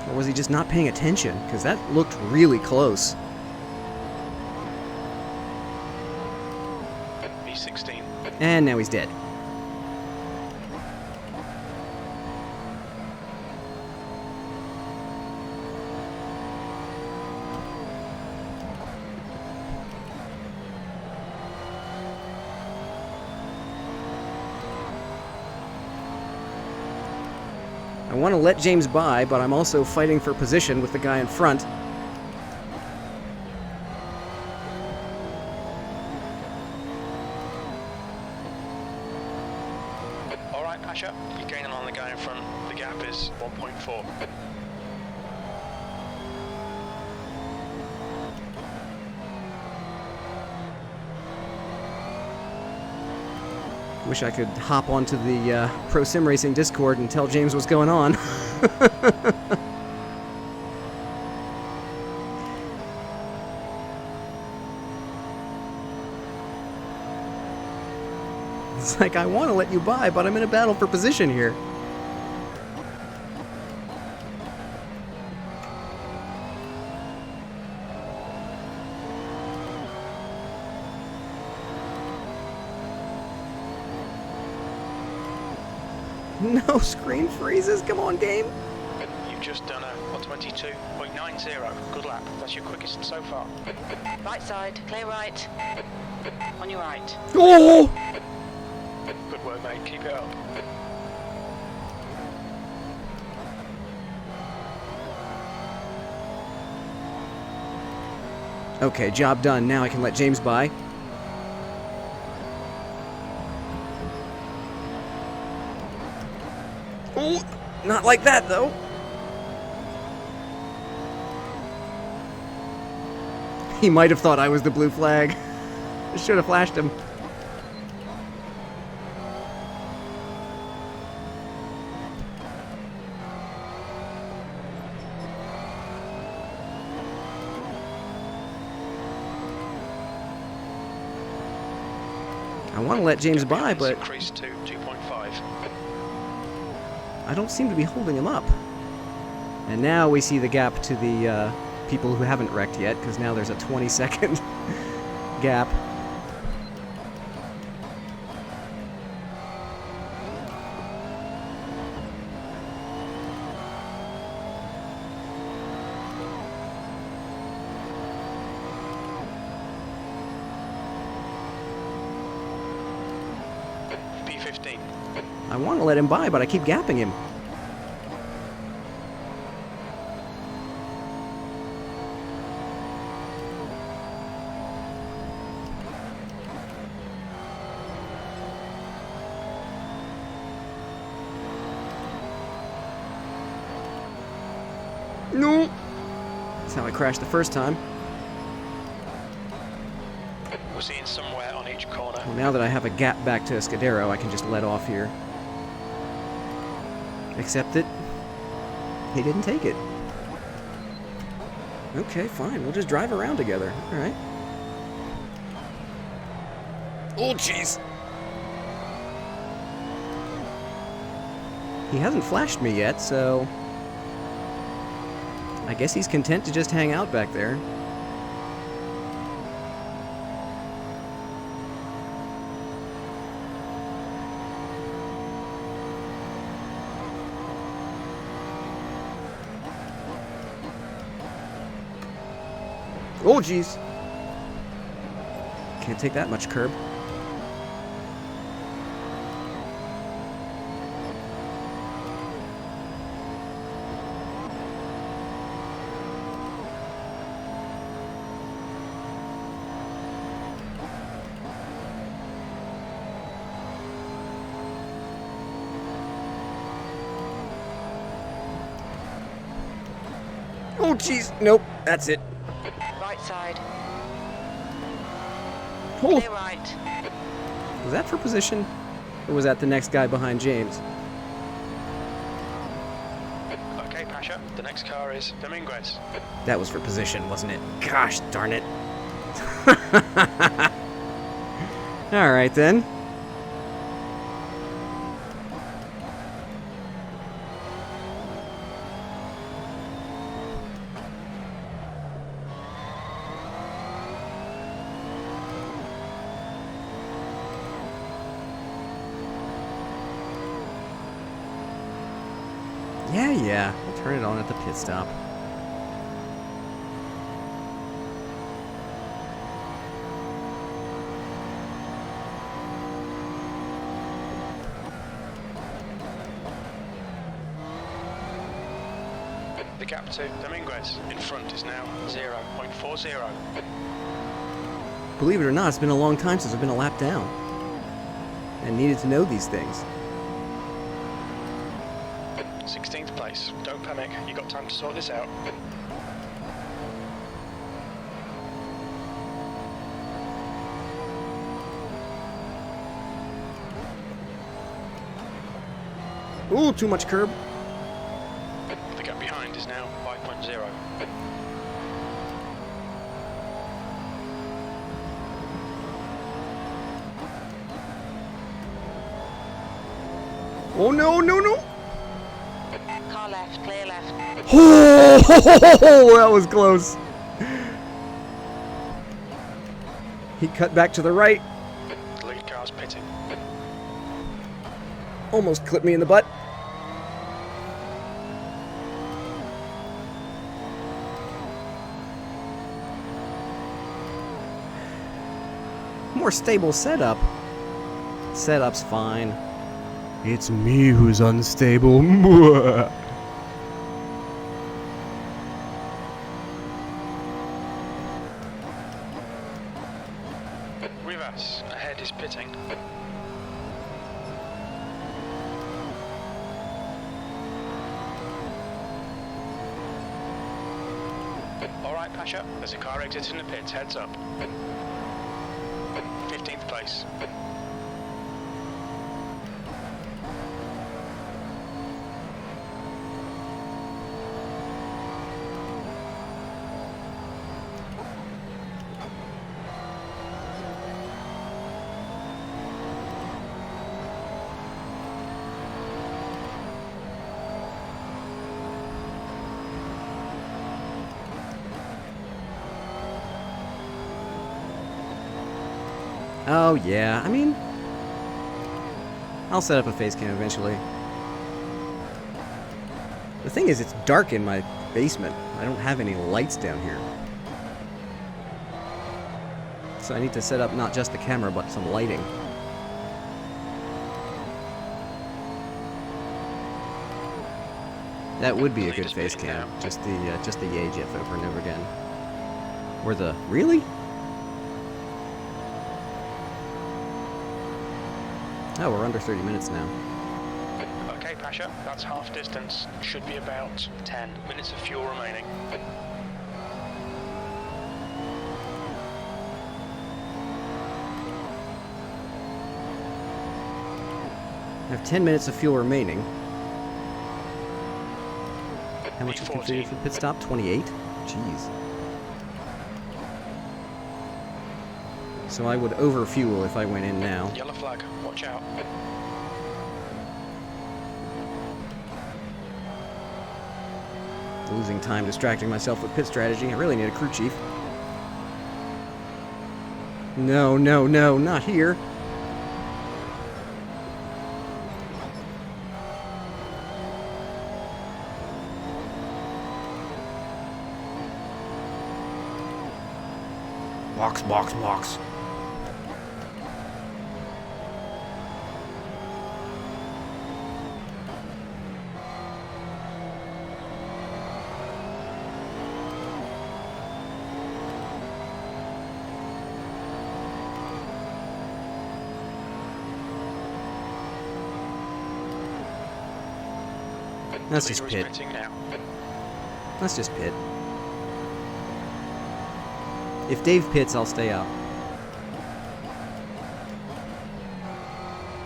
Or was he just not paying attention? Because that looked really close. B16. And now he's dead. I want to let James by, but I'm also fighting for position with the guy in front. All right, Pasha. You're gaining on the guy in front. The gap is 1.4. Wish I could hop onto the Pro Sim Racing Discord and tell James what's going on. It's like, I want to let you by, but I'm in a battle for position here. No, screen freezes. Come on, game. You've just done a 122.90. Good lap. That's your quickest so far. Right side, clear right. On your right. Oh! Good work, mate. Keep it up. Okay, job done. Now I can let James by. Oh, not like that, though. He might have thought I was the blue flag. I should have flashed him. I want to let James by, but Increase to 2.5. I don't seem to be holding him up. And now we see the gap to the people who haven't wrecked yet, because now there's a 20-second gap. P15. I want to let him by, but I keep gapping him. No! That's how I crashed the first time. We're seeing somewhere on each corner. Well, now that I have a gap back to Escudero, I can just let off here. Except that he didn't take it. Okay, fine. We'll just drive around together. Alright. Oh, jeez! He hasn't flashed me yet, so I guess he's content to just hang out back there. Oh, jeez. Can't take that much curb. Oh, jeez. Nope. That's it. Right side. Oh. Clear right. Was that for position? Or was that the next guy behind James? Okay, Pasha. The next car is Dominguez. That was for position, wasn't it? Gosh darn it. Alright then. Yeah, we'll turn it on at the pit stop. The gap to Dominguez in front is now 0.40. Believe it or not, it's been a long time since I've been a lap down. And needed to know these things. 16th place. Don't panic. You got time to sort this out. Ooh, too much curb. The gap behind is now 5.0. Oh no, no, no! Car left, clear left. Oh, that was close. He cut back to the right. Lead car's pitting. Almost clipped me in the butt. More stable setup. Setup's fine. It's me who's unstable. Rivas, ahead is pitting. Alright, Pasha, there's a car exiting the pits, heads up. 15th place. Oh yeah, I mean, I'll set up a face cam eventually. The thing is, it's dark in my basement. I don't have any lights down here. So I need to set up not just the camera, but some lighting. That would be a good face cam. Just the Yay GIF over and over again. Or the really? Oh, we're under 30 minutes now. Okay, Pasha, that's half distance. Should be about 10 minutes of fuel remaining. I have 10 minutes of fuel remaining. How much is 14. configured for pit stop? 28? Jeez. So I would overfuel if I went in now. Yellow flag, watch out. Losing time distracting myself with pit strategy. I really need a crew chief. No, no, no, not here. Box, box, box. Let's just pit. Let's just pit. If Dave pits, I'll stay out.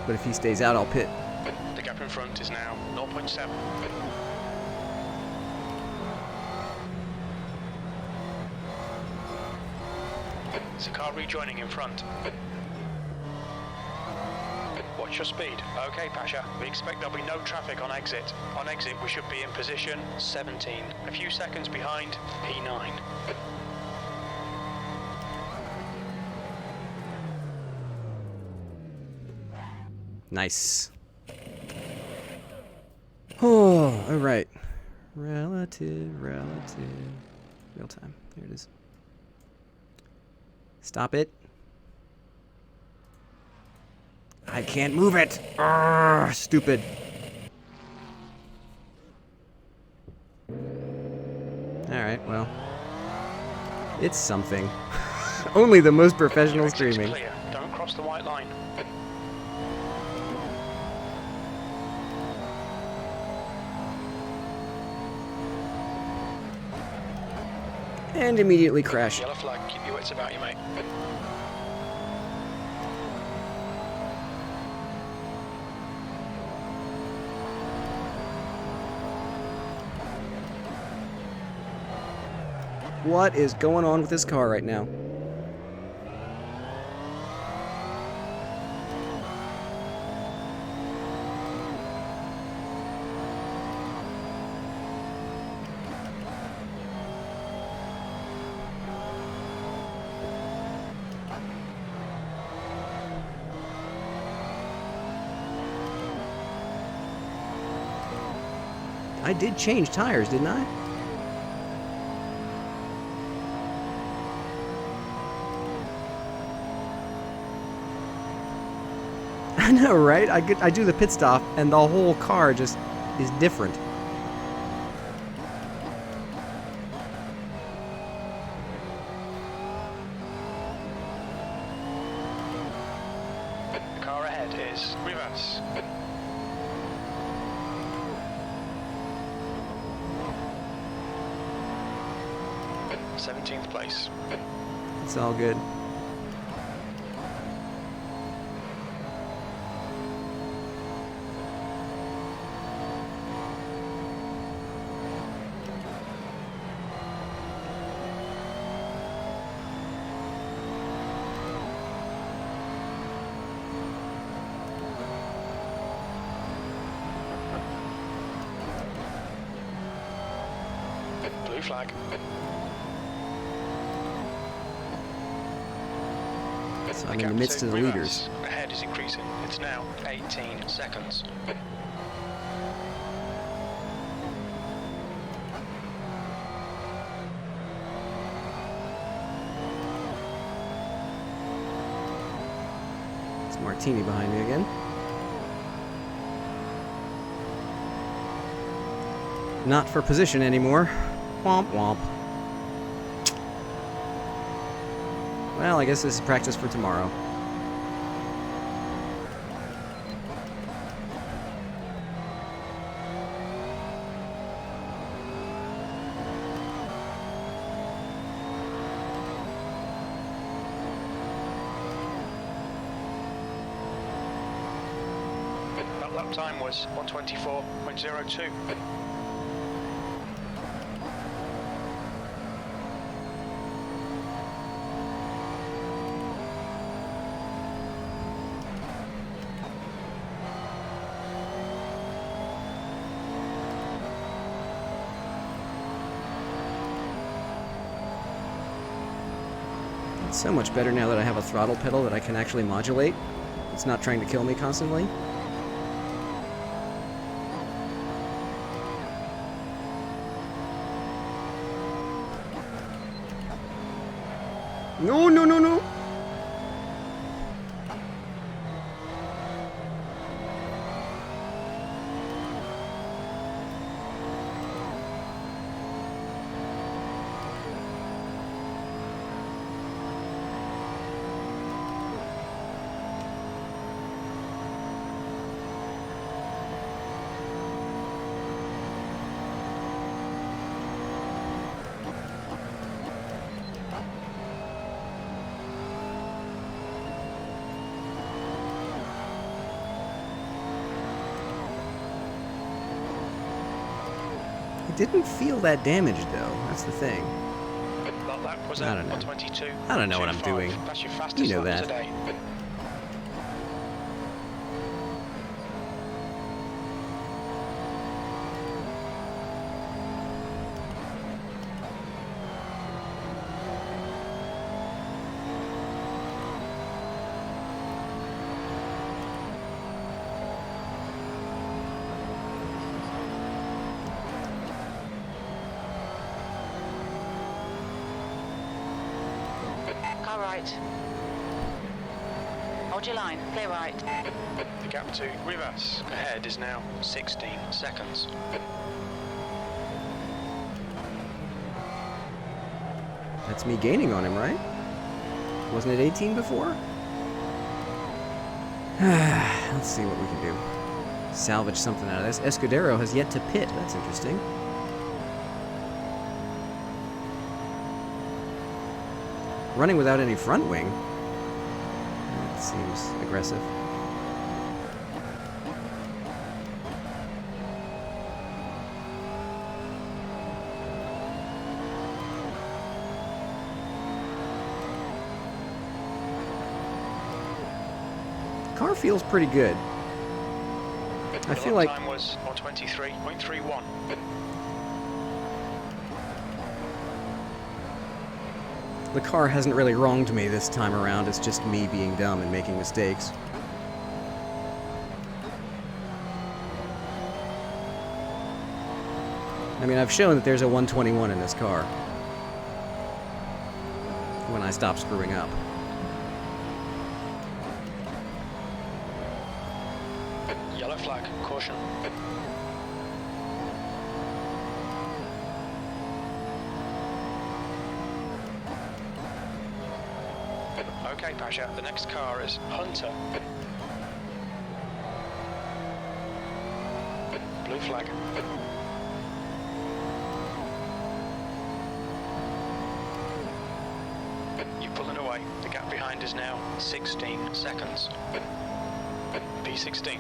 But if he stays out, I'll pit. The gap in front is now 0.7. There's a car rejoining in front. Watch your speed. Okay, Pasha. We expect there'll be no traffic on exit. On exit, we should be in position 17. A few seconds behind P9. Nice. Oh, all right. Relative. Real time. There it is. Stop it. I can't move it. Urgh, stupid. Alright, well. It's something. Only the most professional streaming. Clear. Don't cross the white line. And immediately crash. Yellow flag. Keep your wits about you, mate. What is going on with this car right now? I did change tires, didn't I? I know, right? I do the pit stop, and the whole car just is different. The car ahead is reverse. 17th place. It's all good. Blue flag. So I'm in the midst of the leaders. Ahead is increasing. It's now 18 seconds. It's Martini behind me again. Not for position anymore. Womp womp. Well, I guess this is practice for tomorrow. That lap time was 1:24.02. It's so much better now that I have a throttle pedal that I can actually modulate. It's not trying to kill me constantly. No, no, no, no! It didn't feel that damaged, though. That's the thing. That lap was I don't know. 1:22. I don't know what I'm doing. That's your fastest You know lap that. today. Car right. Hold your line. Clear right. The gap to reverse ahead is now 16 seconds. That's me gaining on him, right? Wasn't it 18 before? Let's see what we can do. Salvage something out of this. Escudero has yet to pit. That's interesting. Running without any front wing. That seems aggressive. Car feels pretty good. I feel like time was 1:23.31. the car hasn't really wronged me this time around. It's just me being dumb and making mistakes. I mean, I've shown that there's a 121 in this car. When I stop screwing up. Yellow flag, caution. Okay, Pasha, the next car is Hunter. Blue flag. You're pulling away. The gap behind is now 16 seconds. P16.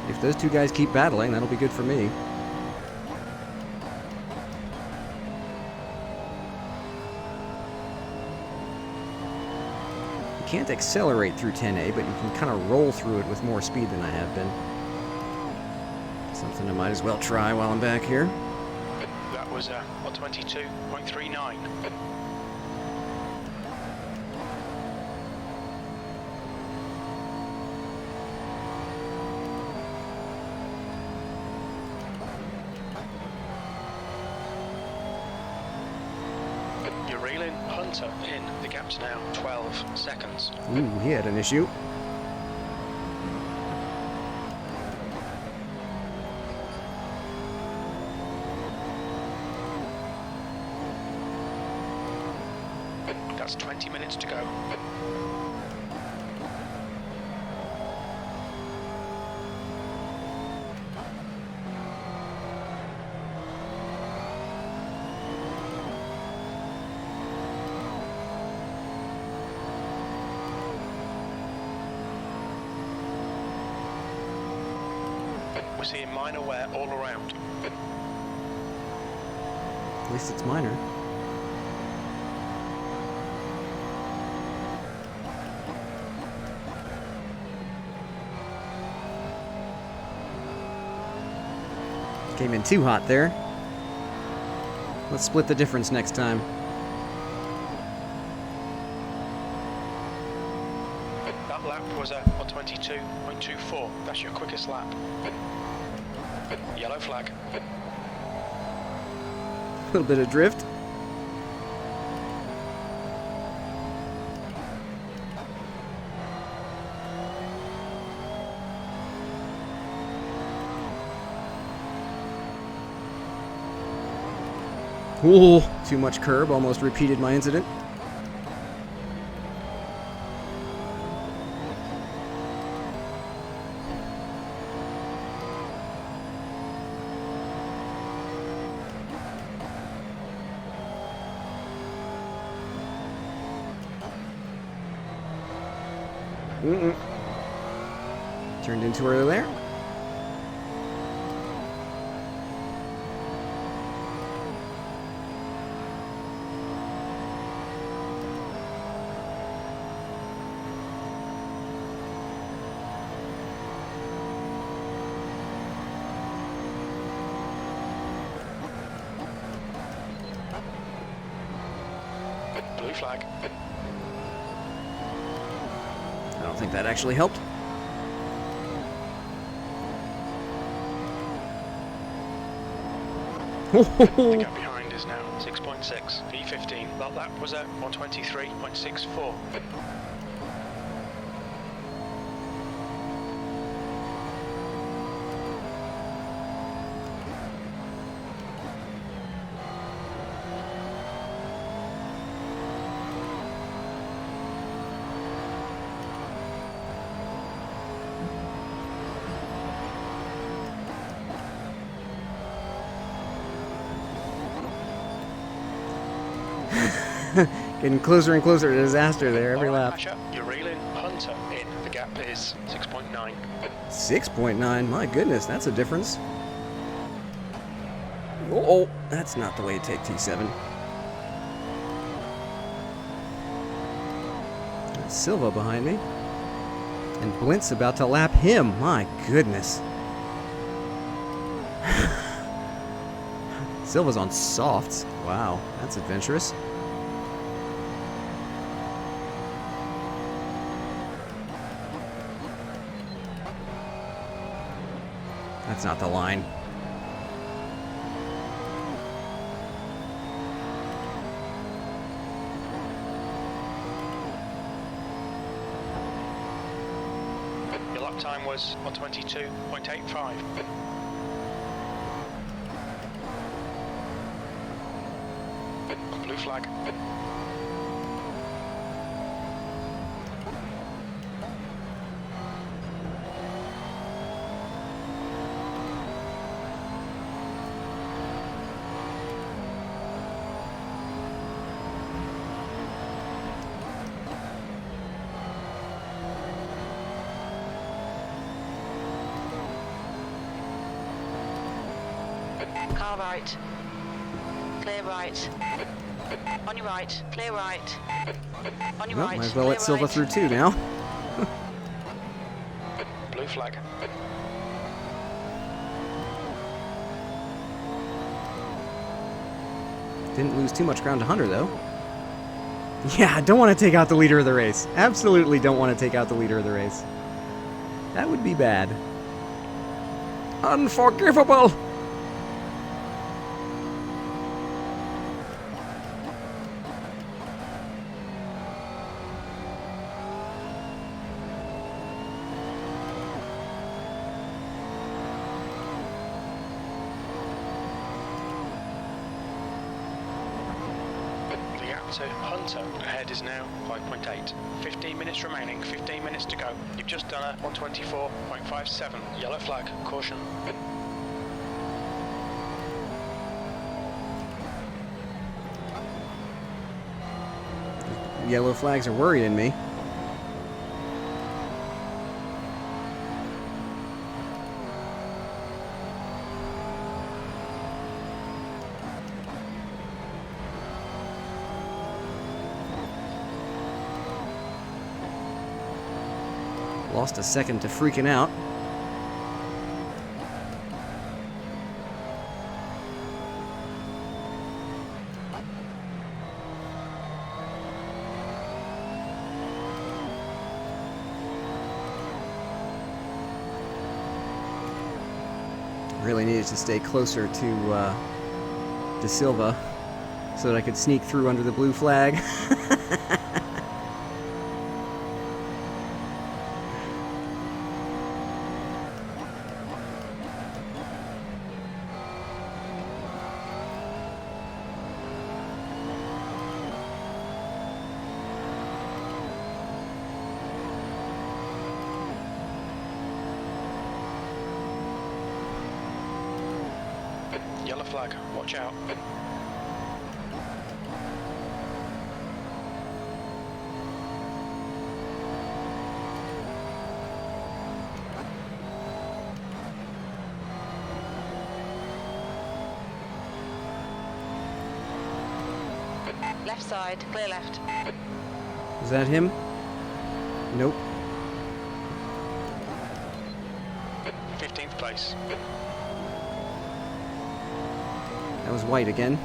If those two guys keep battling, that'll be good for me. You can't accelerate through 10A, but you can kind of roll through it with more speed than I have been. Something I might as well try while I'm back here. That was 122.39. You're reeling Hunter in. The gap's now 12 seconds. Ooh, he had an issue. That's 20 minutes to go. We're seeing minor wear all around. At least it's minor. Came in too hot there. Let's split the difference next time. That lap was a 122.24. That's your quickest lap. Yellow flag. A little bit of drift. Ooh, too much curb, almost repeated my incident. Turned in too early there. Blue flag. I don't think that actually helped. The gap behind is now 6.6. P15. That lap was at 123.64. Getting closer and closer to disaster there every lap. Pasha, you're reeling Hunter in. The gap is 6.9. 6.9, my goodness, that's a difference. Oh, that's not the way to take T7. That's Silva behind me. And Blint's about to lap him, my goodness. Silva's on softs. Wow, that's adventurous. That's not the line. Your lap time was 1:22.85. Blue flag. Car right. Clear right. On your right. Clear right. On your Well, right. might as well clear let Silva right. through too now. Blue flag. Didn't lose too much ground to Hunter, though. Yeah, I don't want to take out the leader of the race. Absolutely don't want to take out the leader of the race. That would be bad. Unforgivable! The gap to Hunter ahead is now 5.8. 15 minutes remaining, 15 minutes to go. You've just done a 1:24.57. Yellow flag, caution. Yellow flags are worrying me. Lost a second to freaking out. Really needed to stay closer to De Silva so that I could sneak through under the blue flag. Yellow flag, watch out. Left side. Clear left. Is that him? Nope. 15th place. That was white again.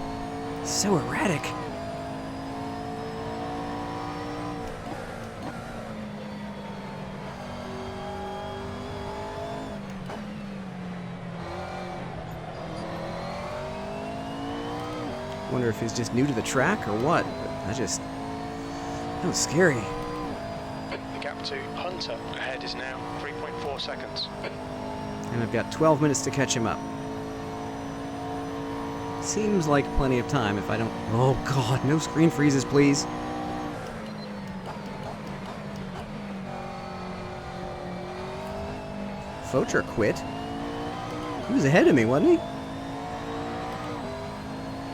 So erratic. Wonder if he's just new to the track or what. But that was scary. The gap to Hunter ahead is now 3.4 seconds. And I've got 12 minutes to catch him up. Seems like plenty of time if I don't... Oh god, no screen freezes, please. Focher quit. He was ahead of me, wasn't he?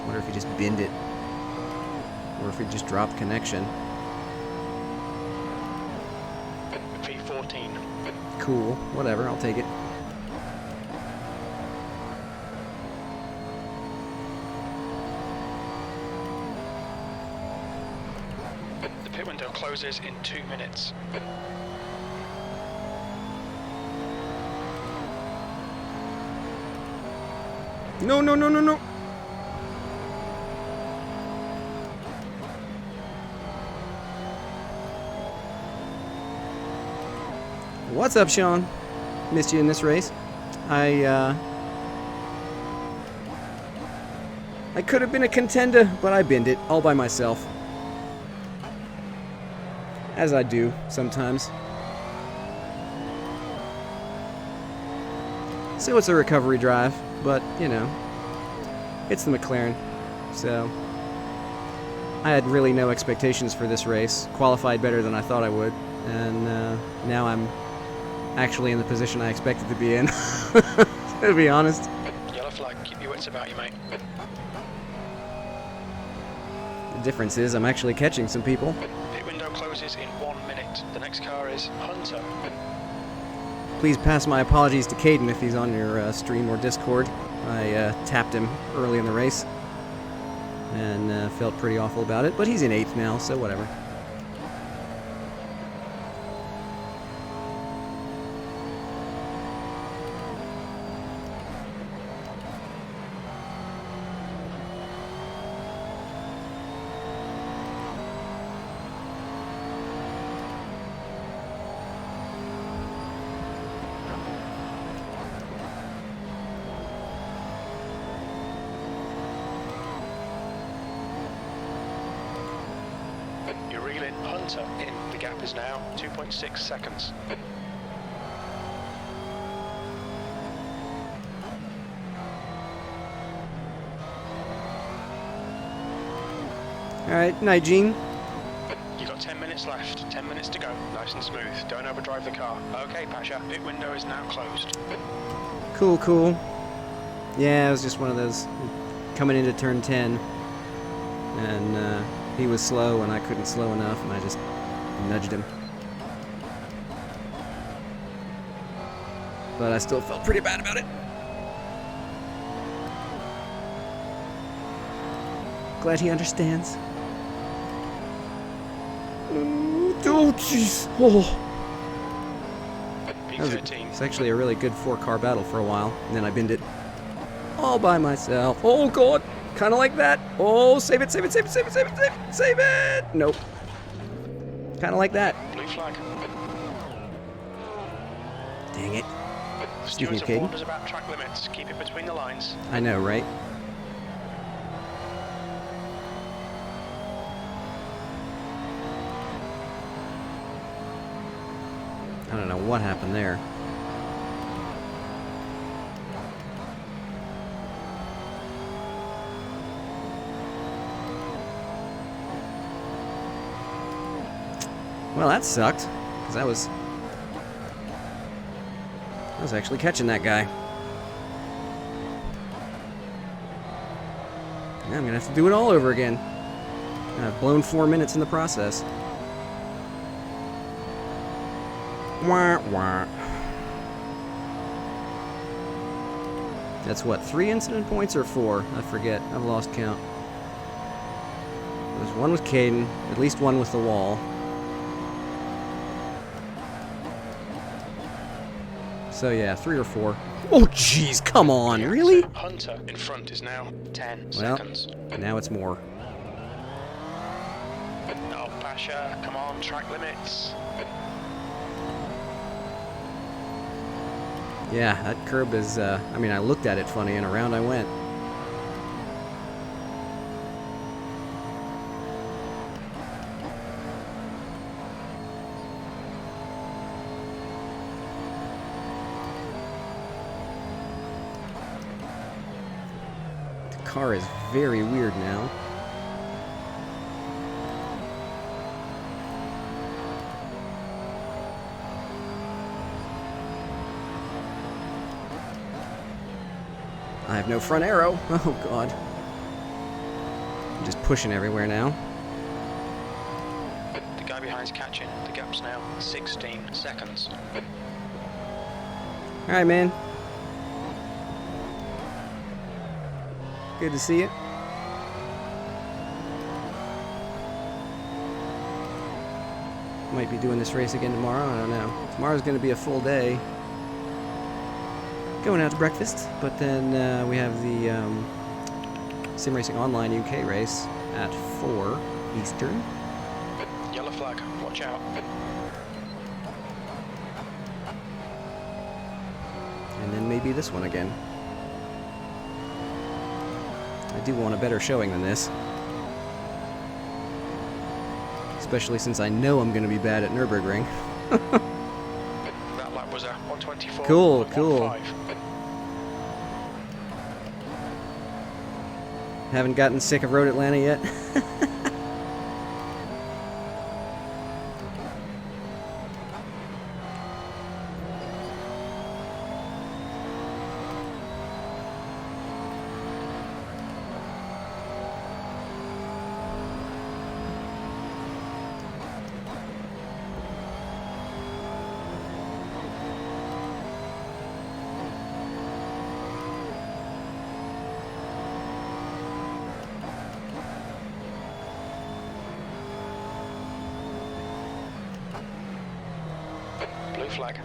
Wonder if he just binned it. Or if he just dropped connection. P14. Cool, whatever, I'll take it. The pit window closes in 2 minutes. No, no, no, no, no! What's up, Sean? Missed you in this race. I could have been a contender, but I binned it all by myself. As I do sometimes. So it's a recovery drive, but, you know, it's the McLaren. So I had really no expectations for this race. Qualified better than I thought I would. And now I'm actually in the position I expected to be in, to be honest. Yellow flag, keep your wits about you, mate. The difference is I'm actually catching some people. Pit window closes in 1 minute. The next car is Hunter. Please pass my apologies to Caden if he's on your stream or Discord. I tapped him early in the race and felt pretty awful about it, but he's in 8th now, so whatever. You're reeling Hunter in. The gap is now 2.6 seconds. Alright, night, Gene. You've got 10 minutes left. 10 minutes to go. Nice and smooth. Don't overdrive the car. Okay, Pasha. Pit window is now closed. Cool, cool. Yeah, it was just one of those coming into turn 10. And he was slow and I couldn't slow enough and I just nudged him. But I still felt pretty bad about it. Glad he understands. Oh, jeez. Oh. P13. It's actually a really good 4-car battle for a while, and then I binned it all by myself. Oh, God. Kind of like that. Oh, save it, save it, save it, save it, save it, save it, save it. Nope. Kind of like that. Blue flag. Dang it. Excuse me, Stewards have Caden. warned us about track limits. Keep it between the lines. I know, right? I don't know what happened there. Well, that sucked, because I was actually catching that guy. Now I'm gonna have to do it all over again. I've blown 4 minutes in the process. Wah, wah. That's what, 3 incident points or 4? I forget. I've lost count. There's one with Caden, at least one with the wall. So yeah, 3 or 4. Oh jeez, come on, really? Hunter in front is now 10 seconds. Now it's more. Oh, Pasha, come on, track limits. Yeah, that curb is, I mean, I looked at it funny and around I went. The car is very weird now. I have no front arrow. Oh, God. I'm just pushing everywhere now. The guy behind's catching. The gap's now 16 seconds. Alright, man. Good to see you. Might be doing this race again tomorrow. I don't know. Tomorrow's going to be a full day. Going out to breakfast, but then we have the Sim Racing Online UK race at 4 Eastern. Yellow flag, watch out. And then maybe be this one again. I do want a better showing than this. Especially since I know I'm going to be bad at Nürburgring. That lap was a 124. Cool, cool. Haven't gotten sick of Road Atlanta yet. Blue flag.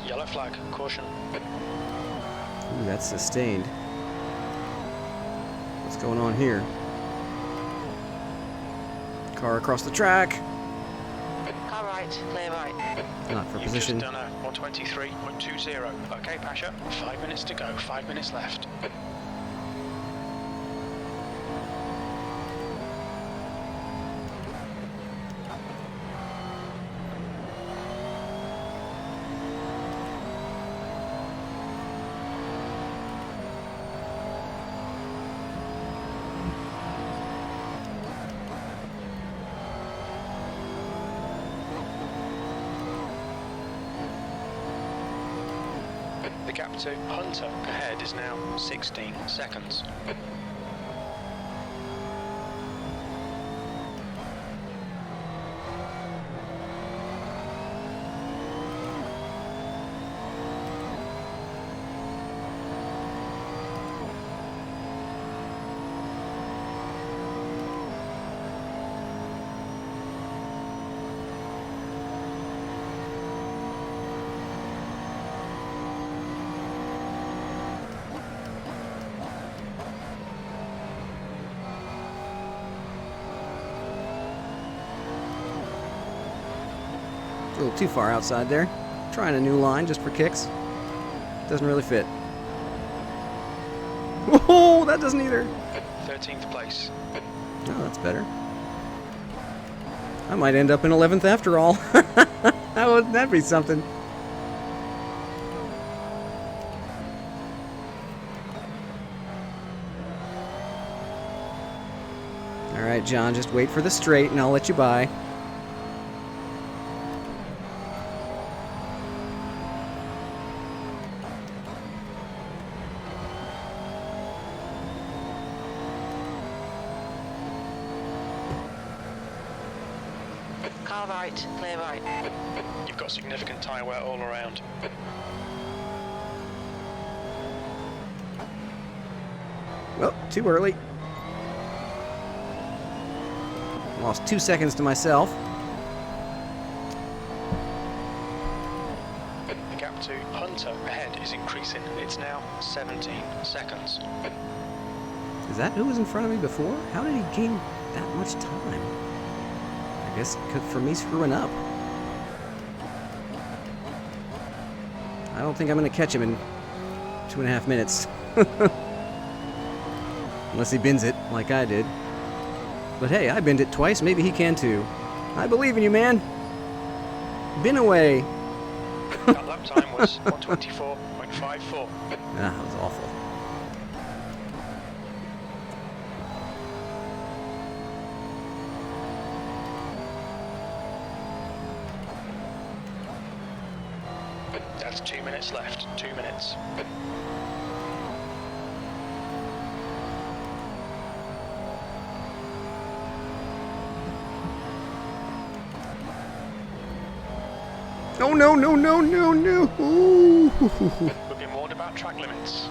Yellow flag, caution. Ooh, that's sustained. What's going on here? Car across the track. Car right, clear right. Not for You've position. just done a 123.20. Okay, Pasha, 5 minutes to go, 5 minutes left. The gap to Hunter ahead is now 16 seconds. A little too far outside there. Trying a new line just for kicks. Doesn't really fit. Whoa, that doesn't either. 13th place. Oh, that's better. I might end up in 11th after all. How would that be something? Alright, John, just wait for the straight and I'll let you by. Car right, clear right. You've got significant tyre wear all around. Oh, too early. Lost 2 seconds to myself. The gap to Hunter ahead is increasing. It's now 17 seconds. Is that who was in front of me before? How did he gain that much time? I guess for me screwing up. I don't think I'm going to catch him in 2.5 minutes. Unless he bins it, like I did. But hey, I binned it twice, maybe he can too. I believe in you, man. Bin away. That lap time was 124.54. Ah, that was awful. That's 2 minutes left. 2 minutes. Oh no, no, no, no, no. Ooh. We've been warned about track limits.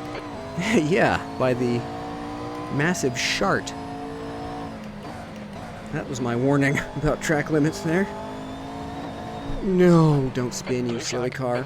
Yeah, by the Massive shart. That was my warning about track limits there. No, don't spin, you silly car.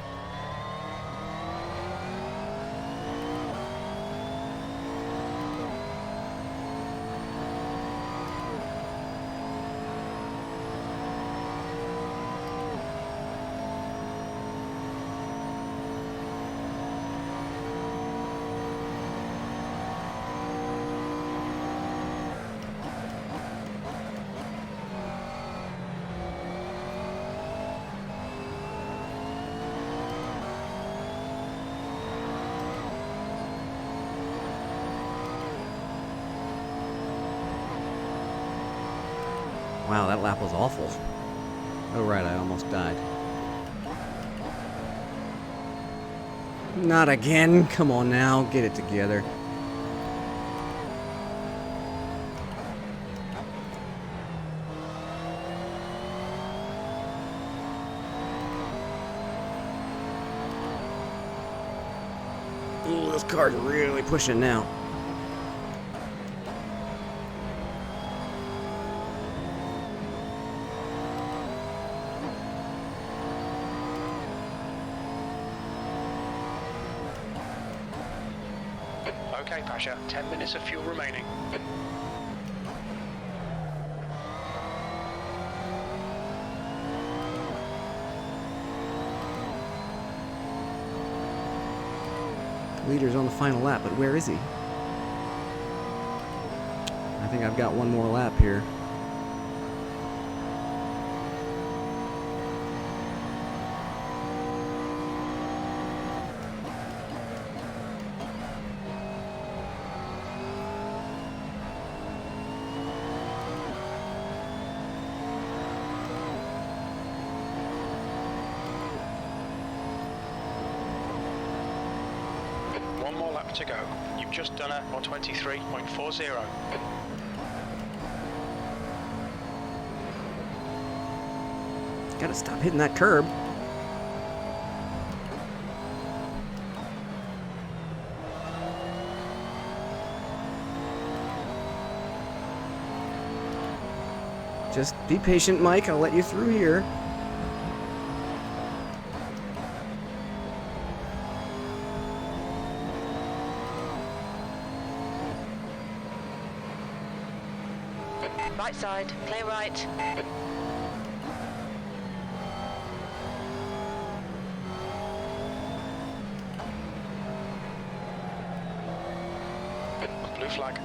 Wow, that lap was awful. Oh right, I almost died. Not again. Come on now, get it together. Ooh, this car's really pushing now. Okay, Pasha, 10 minutes of fuel remaining. Leader's on the final lap, but where is he? I think I've got one more lap here. One more lap to go. You've just done a 123.40. Gotta stop hitting that curb. Just be patient, Mike. I'll let you through here. Right side, clear right. Blue flag.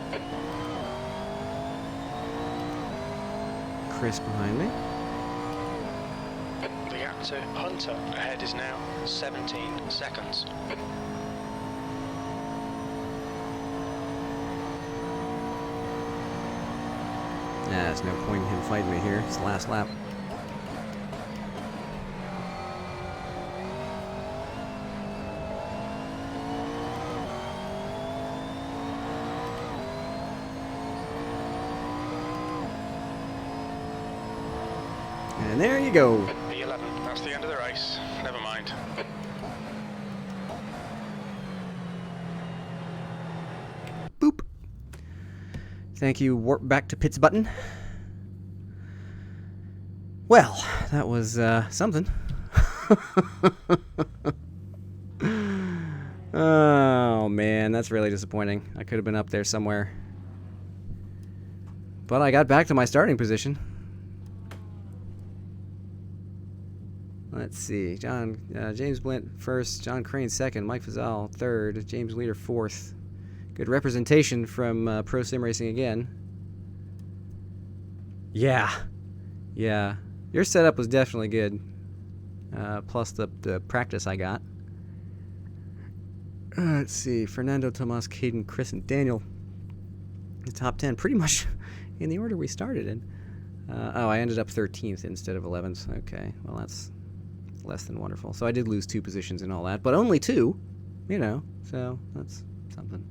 Chris behind me. The gap to Hunter ahead is now 17 seconds. Nah, there's no point in him fighting me here. It's the last lap. And there you go. P11, that's the end of the race. Never mind. Boop. Thank you, warp back to pits button. Well, that was something. Oh man, that's really disappointing. I could have been up there somewhere. But I got back to my starting position. Let's see. James Blint first, John Crane second, Mike Fazal third, James Leader fourth. Good representation from Pro Sim Racing again. Yeah. Your setup was definitely good. Plus the practice I got. Let's see. Fernando, Tomas, Caden, Chris, and Daniel. The top 10, pretty much in the order we started in. Oh, I ended up 13th instead of 11th. Okay, well that's less than wonderful. So I did lose 2 positions and all that, but only 2, you know, so that's something.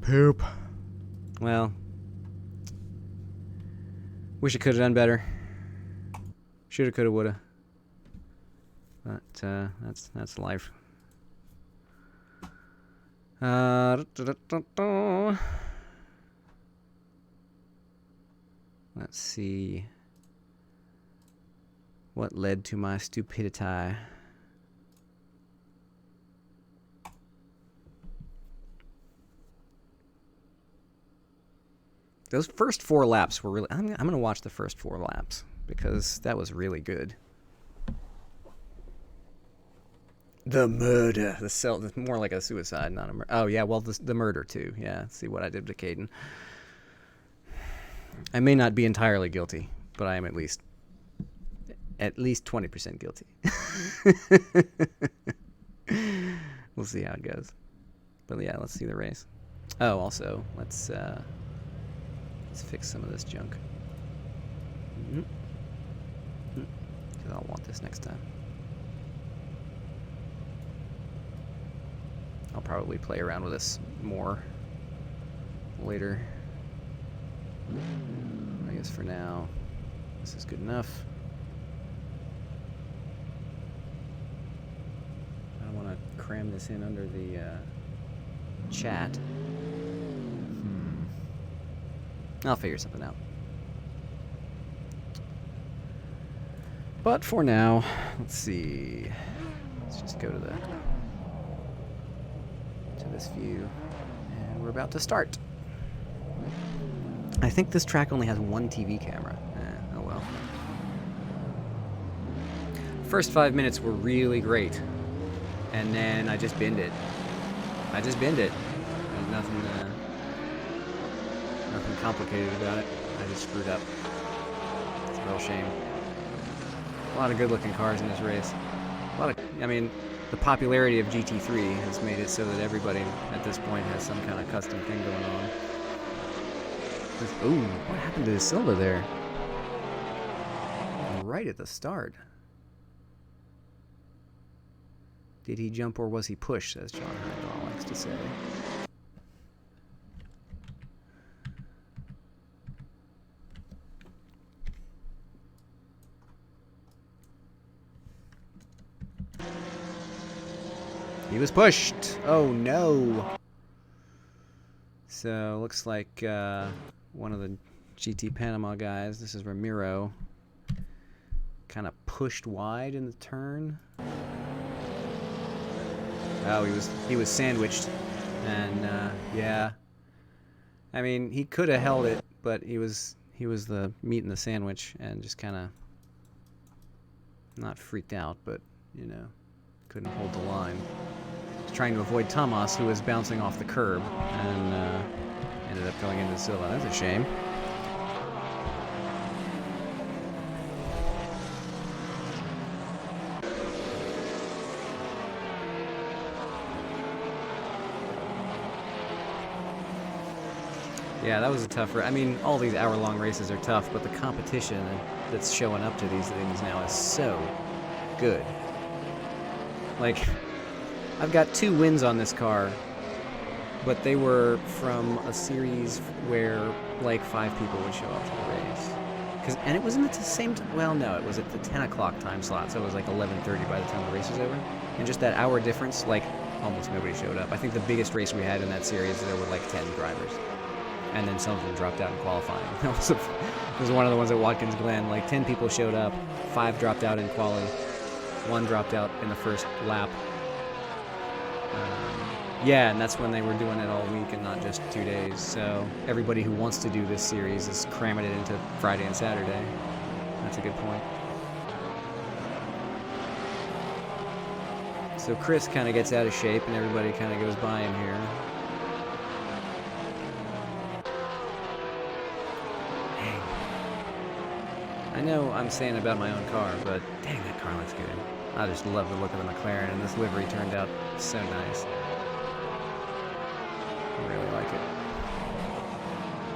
Poop. Well, wish I could have done better. Shoulda, coulda, woulda. But that's life. Let's see. What led to my stupidity? Those first 4 laps were really... I'm going to watch the first 4 laps because that was really good. The murder. It's more like a suicide, not a murder. Oh, yeah, well, the murder, too. Yeah, let's see what I did to Caden. I may not be entirely guilty, but I am at least 20% guilty. We'll see how it goes. But yeah, let's see the race. Oh, also, let's fix some of this junk. Because I'll want this next time. I'll probably play around with this more later. I guess for now, this is good enough. I don't want to cram this in under the chat. I'll figure something out. But for now, let's see. Let's just go to this view, and we're about to start. I think this track only has 1 TV camera. Oh well. First 5 minutes were really great, and then I just binned it. There's nothing complicated about it. I just screwed up. It's a real shame. A lot of good-looking cars in this race. I mean, the popularity of GT3 has made it so that everybody at this point has some kind of custom thing going on. Ooh, what happened to Silva there? Right at the start. Did he jump or was he pushed, as John Herdall likes to say. He was pushed. Oh no. So looks like one of the GT Panama guys, this is Ramiro, kind of pushed wide in the turn. Oh, he was sandwiched, and yeah. I mean, he could have held it, but he was the meat in the sandwich, and just kind of not freaked out, but you know, couldn't hold the line. Trying to avoid Tomas, who was bouncing off the curb, and ended up going into Silva. That's a shame. Yeah, that was a tough race. I mean, all these hour-long races are tough, but the competition that's showing up to these things now is so good. Like, I've got 2 wins on this car, but they were from a series where like 5 people would show up to the race. And it wasn't at the same time. Well, no, it was at the 10 o'clock time slot, so it was like 11:30 by the time the race was over. And just that hour difference, like almost nobody showed up. I think the biggest race we had in that series, there were like 10 drivers, and then some of them dropped out in qualifying. It was one of the ones at Watkins Glen. Like 10 people showed up, 5 dropped out in quali, 1 dropped out in the first lap. Yeah, and that's when they were doing it all week and not just 2 days. So everybody who wants to do this series is cramming it into Friday and Saturday. That's a good point. So Chris kind of gets out of shape and everybody kind of goes by him here. Dang. I know I'm saying about my own car, but dang, that car looks good. I just love the look of the McLaren, and this livery turned out so nice. I really like it.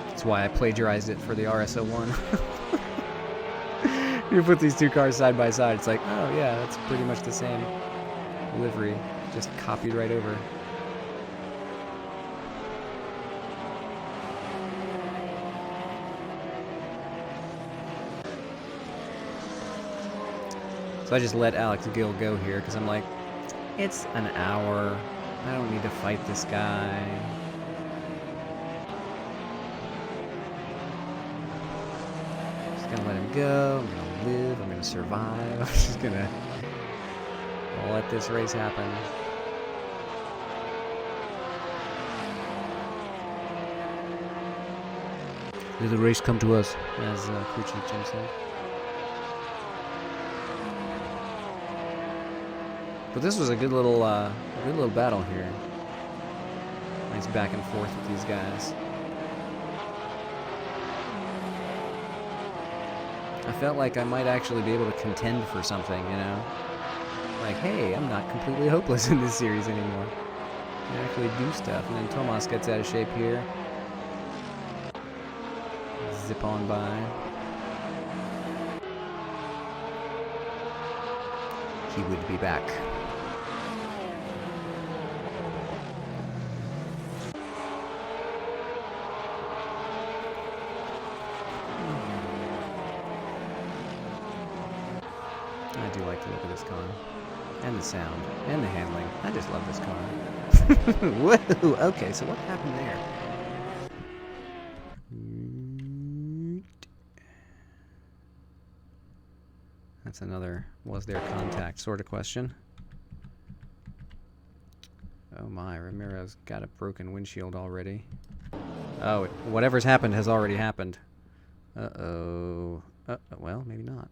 That's why I plagiarized it for the RS01. You put these 2 cars side by side, it's like, oh yeah, that's pretty much the same livery, just copied right over. So I just let Alex Gill go here because I'm like, it's an hour. I don't need to fight this guy. Just gonna let him go. I'm gonna live. I'm gonna survive. I'm just gonna let this race happen. Let the race come to us, as CrewChief Jim said. But this was a good little battle here. Nice back and forth with these guys. I felt like I might actually be able to contend for something, you know? Like, hey, I'm not completely hopeless in this series anymore. I can actually do stuff. And then Tomas gets out of shape here. Zip on by. He would be back. I do like to look at this car. And the sound. And the handling. I just love this car. Whoa! Okay, so what happened there? That's another was there contact sort of question. Oh my, Ramiro's got a broken windshield already. Oh, whatever's happened has already happened. Uh-oh. Well, maybe not.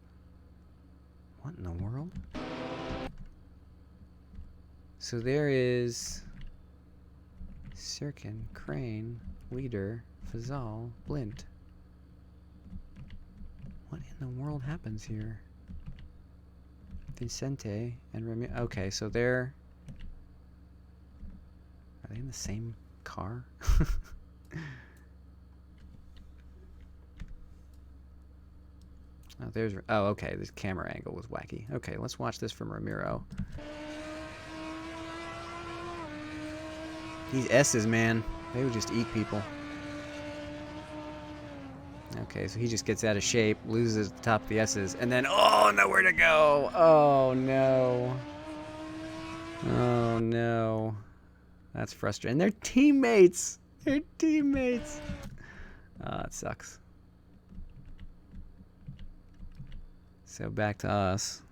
What in the world? So there is Sirkin, Crane, Leader, Fazal, Blint. What in the world happens here? Vicente and Remy. Okay, so are they in the same car? Oh, okay, this camera angle was wacky. Okay, let's watch this from Ramiro. These S's, man, they would just eat people. Okay, so he just gets out of shape, loses the top of the S's, and then, oh, nowhere to go! Oh, no. Oh, no. That's frustrating. And they're teammates! They're teammates! It sucks. So back to us.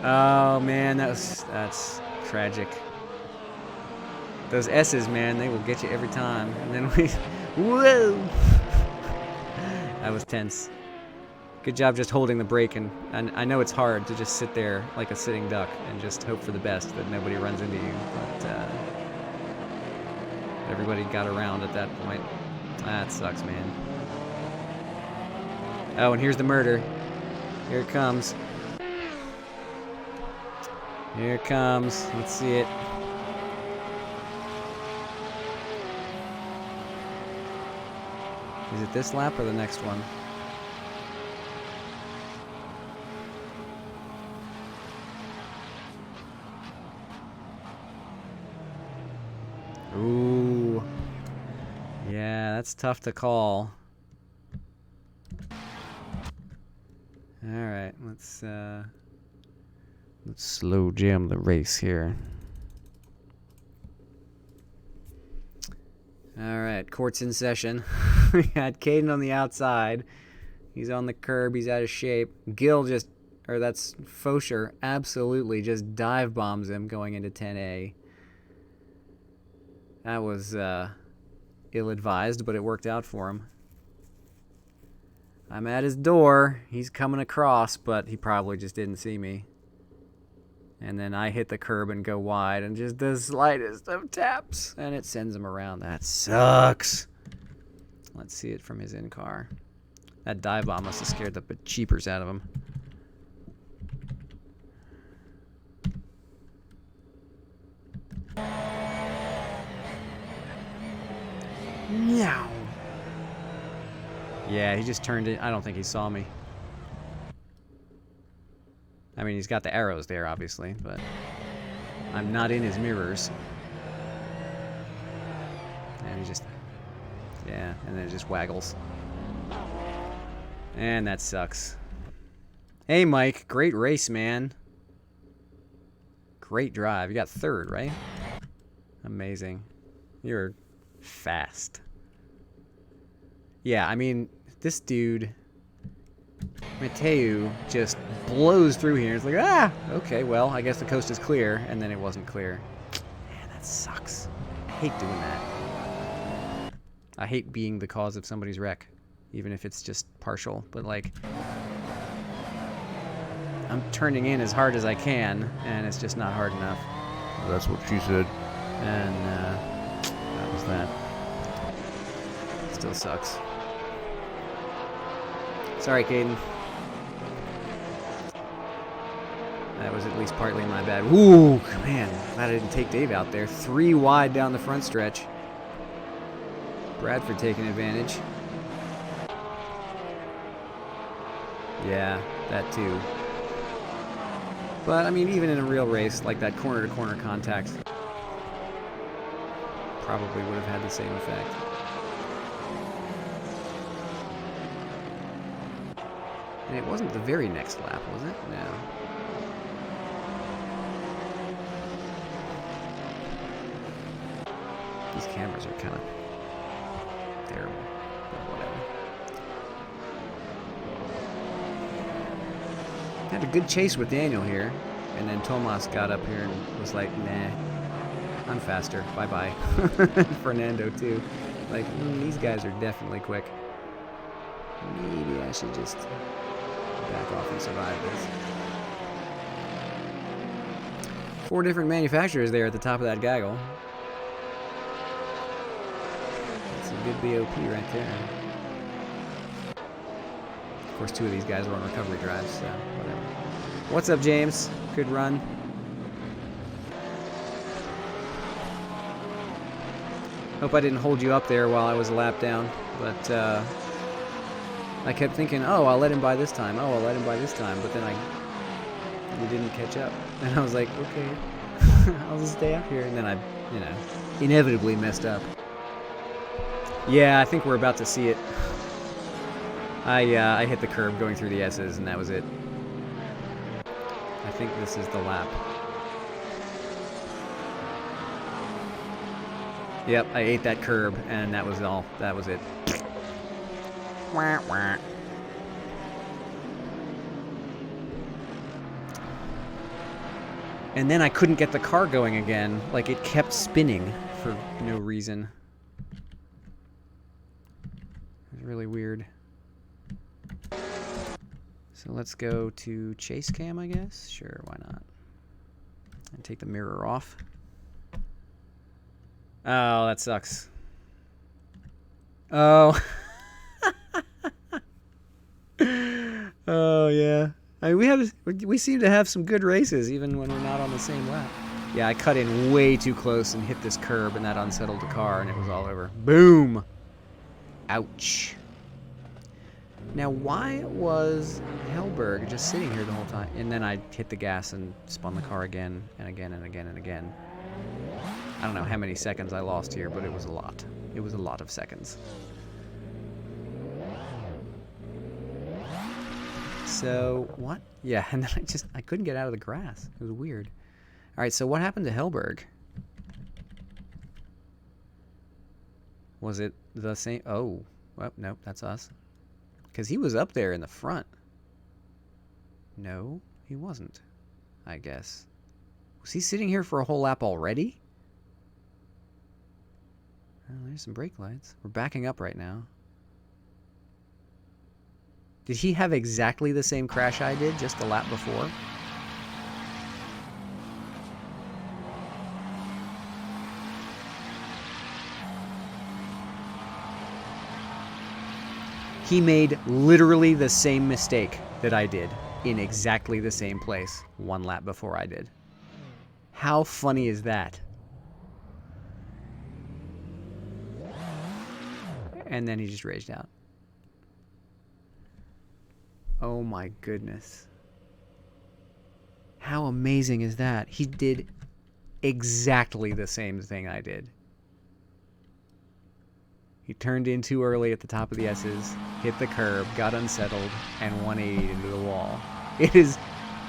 Oh, man, that's tragic. Those S's, man, they will get you every time. And then we... Whoa! That was tense. Good job just holding the brake. And I know it's hard to just sit there like a sitting duck and just hope for the best that nobody runs into you. But everybody got around at that point. That sucks, man. Oh, and here's the murder. Here it comes. Here it comes. Let's see it. Is it this lap or the next one? Ooh. Yeah, that's tough to call. Alright, let's slow jam the race here. Alright, court's in session. We got Caden on the outside. He's on the curb, he's out of shape. Gil that's Fosher, absolutely just dive bombs him going into 10A. That was ill-advised, but it worked out for him. I'm at his door. He's coming across, but he probably just didn't see me. And then I hit the curb and go wide, and just the slightest of taps, and it sends him around. That sucks. Let's see it from his in-car. That dive bomb must have scared the cheapers out of him. Meow. Yeah, he just turned it. I don't think he saw me. I mean, he's got the arrows there, obviously, but I'm not in his mirrors. And he just... Yeah, and then it just waggles. And that sucks. Hey, Mike. Great race, man. Great drive. You got third, right? Amazing. You're fast. Yeah, I mean, this dude, Mateu, just blows through here. It's like, ah, okay, well, I guess the coast is clear, and then it wasn't clear. Man, that sucks. I hate doing that. I hate being the cause of somebody's wreck, even if it's just partial. But, like, I'm turning in as hard as I can, and it's just not hard enough. That's what she said. And that was that. Still sucks. Sorry, Caden. That was at least partly my bad. Ooh, man, glad I didn't take Dave out there. 3 wide down the front stretch. Bradford taking advantage. Yeah, that too. But, I mean, even in a real race, like that corner-to-corner contact probably would have had the same effect. And it wasn't the very next lap, was it? No. These cameras are kind of terrible, but whatever. Had a good chase with Daniel here, and then Tomas got up here and was like, nah, I'm faster, bye-bye. Fernando too. Like, these guys are definitely quick. Maybe I should just back off and survive this. 4 different manufacturers there at the top of that gaggle. That's a good BOP right there. Of course, 2 of these guys are on recovery drives, so whatever. What's up, James? Good run. Hope I didn't hold you up there while I was a lap down, but I kept thinking, oh, I'll let him by this time. Oh, I'll let him by this time. But then you didn't catch up. And I was like, okay, I'll just stay up here. And then I, inevitably messed up. Yeah, I think we're about to see it. I hit the curb going through the S's, and that was it. I think this is the lap. Yep, I ate that curb, and that was all. That was it. Wah, wah. And then I couldn't get the car going again. Like, it kept spinning for no reason. It was really weird. So let's go to chase cam, I guess. Sure, why not? And take the mirror off. Oh, that sucks. Oh. Oh, yeah. I mean, we seem to have some good races, even when we're not on the same lap. Yeah, I cut in way too close and hit this curb, and that unsettled the car, and it was all over. Boom! Ouch. Now, why was Hellberg just sitting here the whole time? And then I hit the gas and spun the car again, and again, and again, and again. I don't know how many seconds I lost here, but it was a lot. It was a lot of seconds. So, what? Yeah, and then I couldn't get out of the grass. It was weird. All right, so what happened to Hellberg? Was it the same? Oh, well, nope, that's us. Because he was up there in the front. No, he wasn't, I guess. Was he sitting here for a whole lap already? Oh, there's some brake lights. We're backing up right now. Did he have exactly the same crash I did just the lap before? He made literally the same mistake that I did in exactly the same place 1 lap before I did. How funny is that? And then he just raged out. Oh my goodness. How amazing is that? He did exactly the same thing I did. He turned in too early at the top of the S's, hit the curb, got unsettled, and 180'd into the wall. It is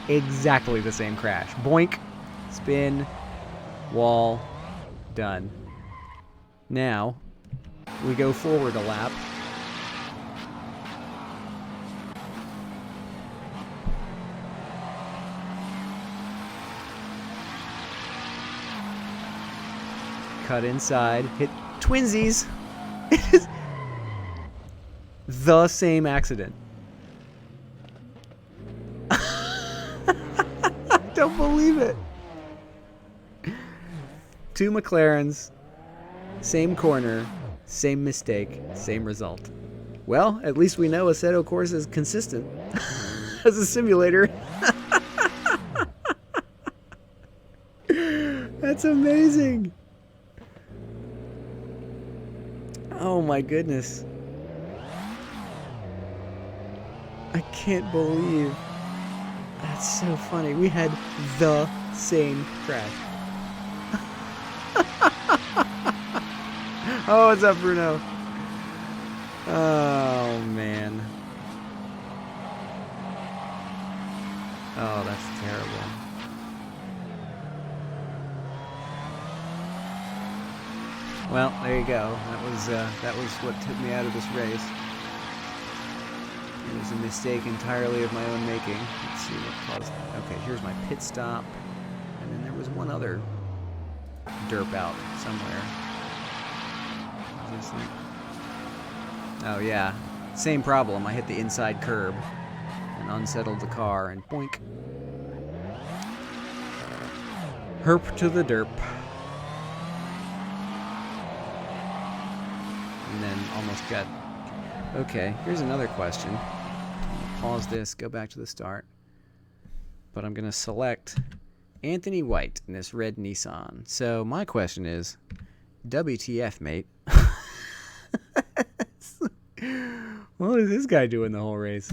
exactly the same crash. Boink. Spin. Wall. Done. Now, we go forward a lap. Cut inside. Hit twinsies. It is the same accident. I don't believe it. Two McLarens, same corner, same mistake, same result. Well, at least we know Assetto Corsa is consistent as a simulator. That's amazing. Oh my goodness. I can't believe. That's so funny. We had the same crash. Oh, what's up, Bruno? Oh, man. Oh, that's terrible. Well, there you go. That was what took me out of this race. It was a mistake entirely of my own making. Let's see what caused. Okay, here's my pit stop, and then there was one other derp out somewhere. Oh yeah, same problem. I hit the inside curb and unsettled the car, and boink. Herp to the derp. And then almost got... Okay, here's another question. Pause this, go back to the start. But I'm going to select Anthony White in this red Nissan. So my question is, WTF, mate? What is this guy doing the whole race?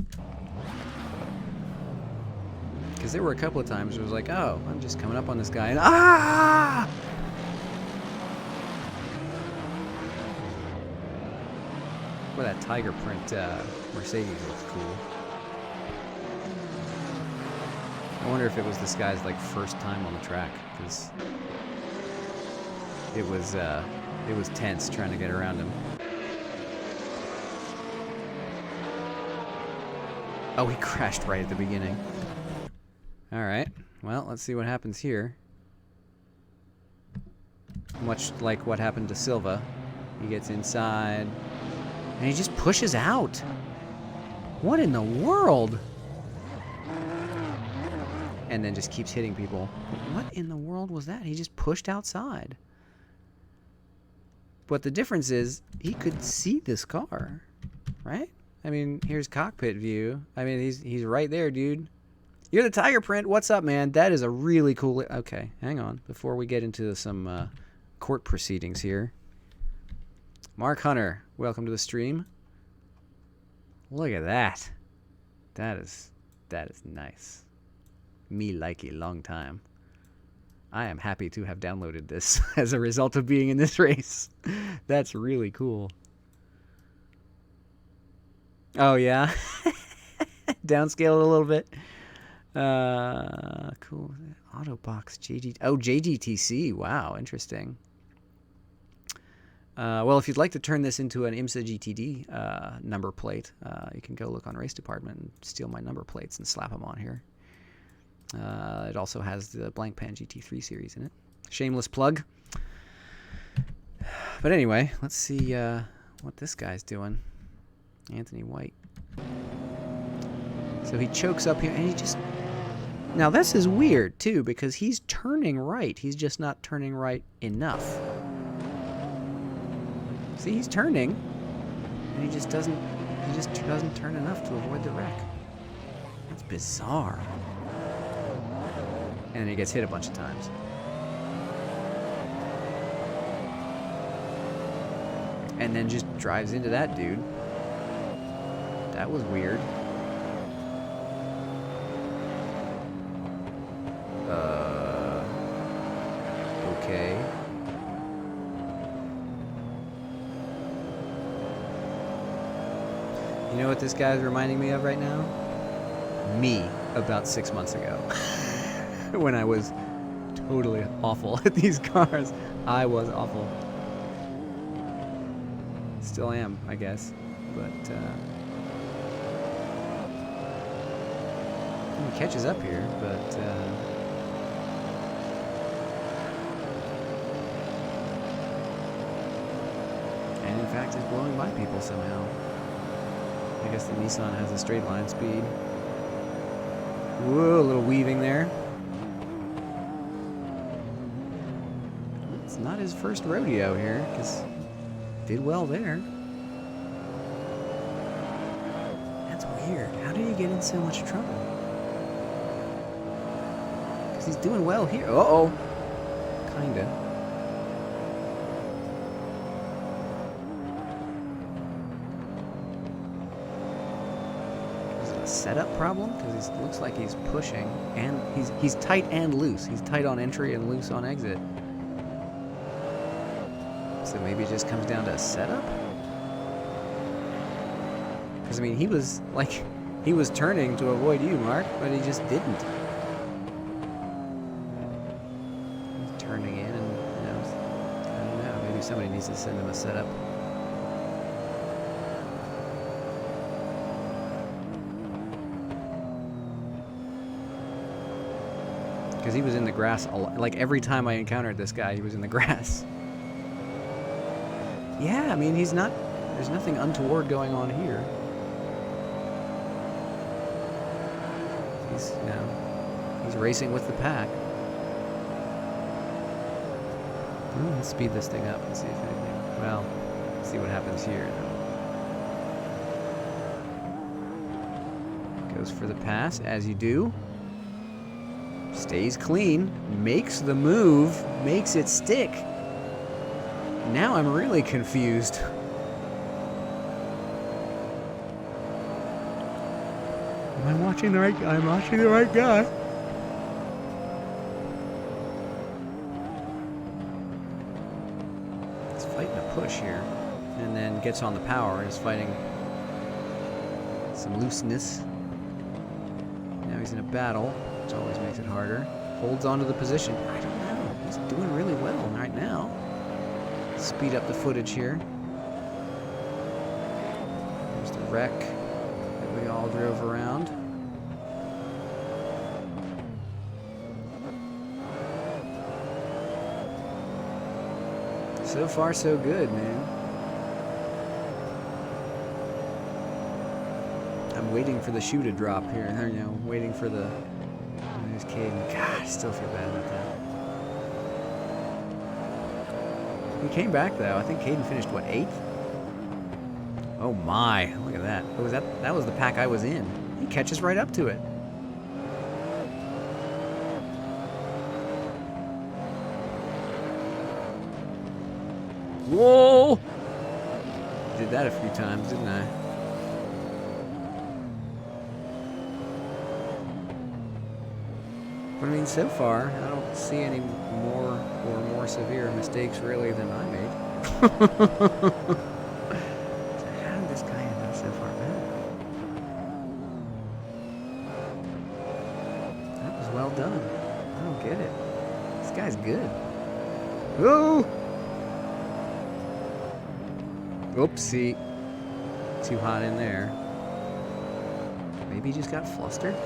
Because there were a couple of times it was like, oh, I'm just coming up on this guy and ah! Boy, that tiger print Mercedes looks cool. I wonder if it was this guy's like first time on the track, because it was tense trying to get around him. Oh, he crashed right at the beginning. Alright, well, let's see what happens here. Much like what happened to Silva. He gets inside, and he just pushes out. What in the world? And then just keeps hitting people. What in the world was that? He just pushed outside. But the difference is, he could see this car, right? I mean, here's cockpit view. I mean, he's right there, dude. You're the tiger print. What's up, man? That is a really cool... Okay, hang on. Before we get into some court proceedings here. Mark Hunter, welcome to the stream. Look at that. That is nice. Me like it long time. I am happy to have downloaded this as a result of being in this race. That's really cool. Oh, yeah? Downscale it a little bit. Cool. Autobox JG... Oh, JGTC. Wow, interesting. Well, if you'd like to turn this into an IMSA GTD number plate, you can go look on Race Department and steal my number plates and slap them on here. It also has the Blank Pan GT3 series in it. Shameless plug. But anyway, let's see what this guy's doing. Anthony White. So he chokes up here, and he just... Now, this is weird, too, because he's turning right. He's just not turning right enough. See, he's turning, and he just doesn't turn enough to avoid the wreck. That's bizarre. And then he gets hit a bunch of times. And then just drives into that dude. That was weird. Okay. You know what this guy's reminding me of right now? Me, about 6 months ago. When I was totally awful at these cars. I was awful. Still am, I guess. But, he catches up here, but, and in fact is blowing by people somehow. I guess the Nissan has a straight line speed. Whoa, a little weaving there. It's not his first rodeo here, because did well there. That's weird. How did he get in so much trouble? Because he's doing well here. Uh-oh. Kinda. Is it a setup problem? Because it looks like he's pushing, and he's tight and loose. He's tight on entry and loose on exit. So maybe it just comes down to a setup? Because, I mean, he was turning to avoid you, Mark, but he just didn't. He's turning in and, you know, I don't know, maybe somebody needs to send him a setup. Because he was in the grass, like every time I encountered this guy, he was in the grass. Yeah, I mean, there's nothing untoward going on here. He's racing with the pack. Let's speed this thing up and see if anything, well, see what happens here. Goes for the pass, as you do. Stays clean, makes the move, makes it stick. Now I'm really confused. Am I watching the right guy? I'm watching the right guy. He's fighting a push here. And then gets on the power and is fighting some looseness. Now he's in a battle, which always makes it harder. Holds onto the position. I don't know. He's doing really well right now. Speed up the footage here. There's the wreck that we all drove around. So far, so good, man. I'm waiting for the shoe to drop here. You know, waiting for the... There's Caden. God, I still feel bad about that. He came back though. I think Caden finished what, 8th? Oh my! Look at that. Oh, that was the pack I was in. He catches right up to it. Whoa! Did that a few times, didn't I? But I mean, so far, I don't see any more severe mistakes really than I made. So how did this guy end up so far back? That was well done. I don't get it. This guy's good. Whoa! Oopsie. Too hot in there. Maybe he just got flustered?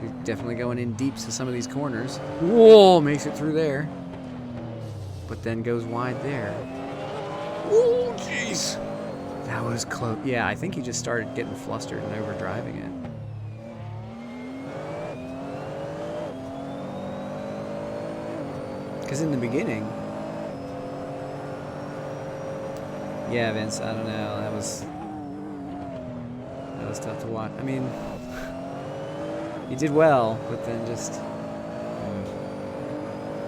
He's definitely going in deep to some of these corners. Whoa, makes it through there. But then goes wide there. Oh, jeez. That was close. Yeah, I think he just started getting flustered and overdriving it. Because in the beginning... Yeah, Vince, I don't know. That was tough to watch. I mean... He did well, but then just a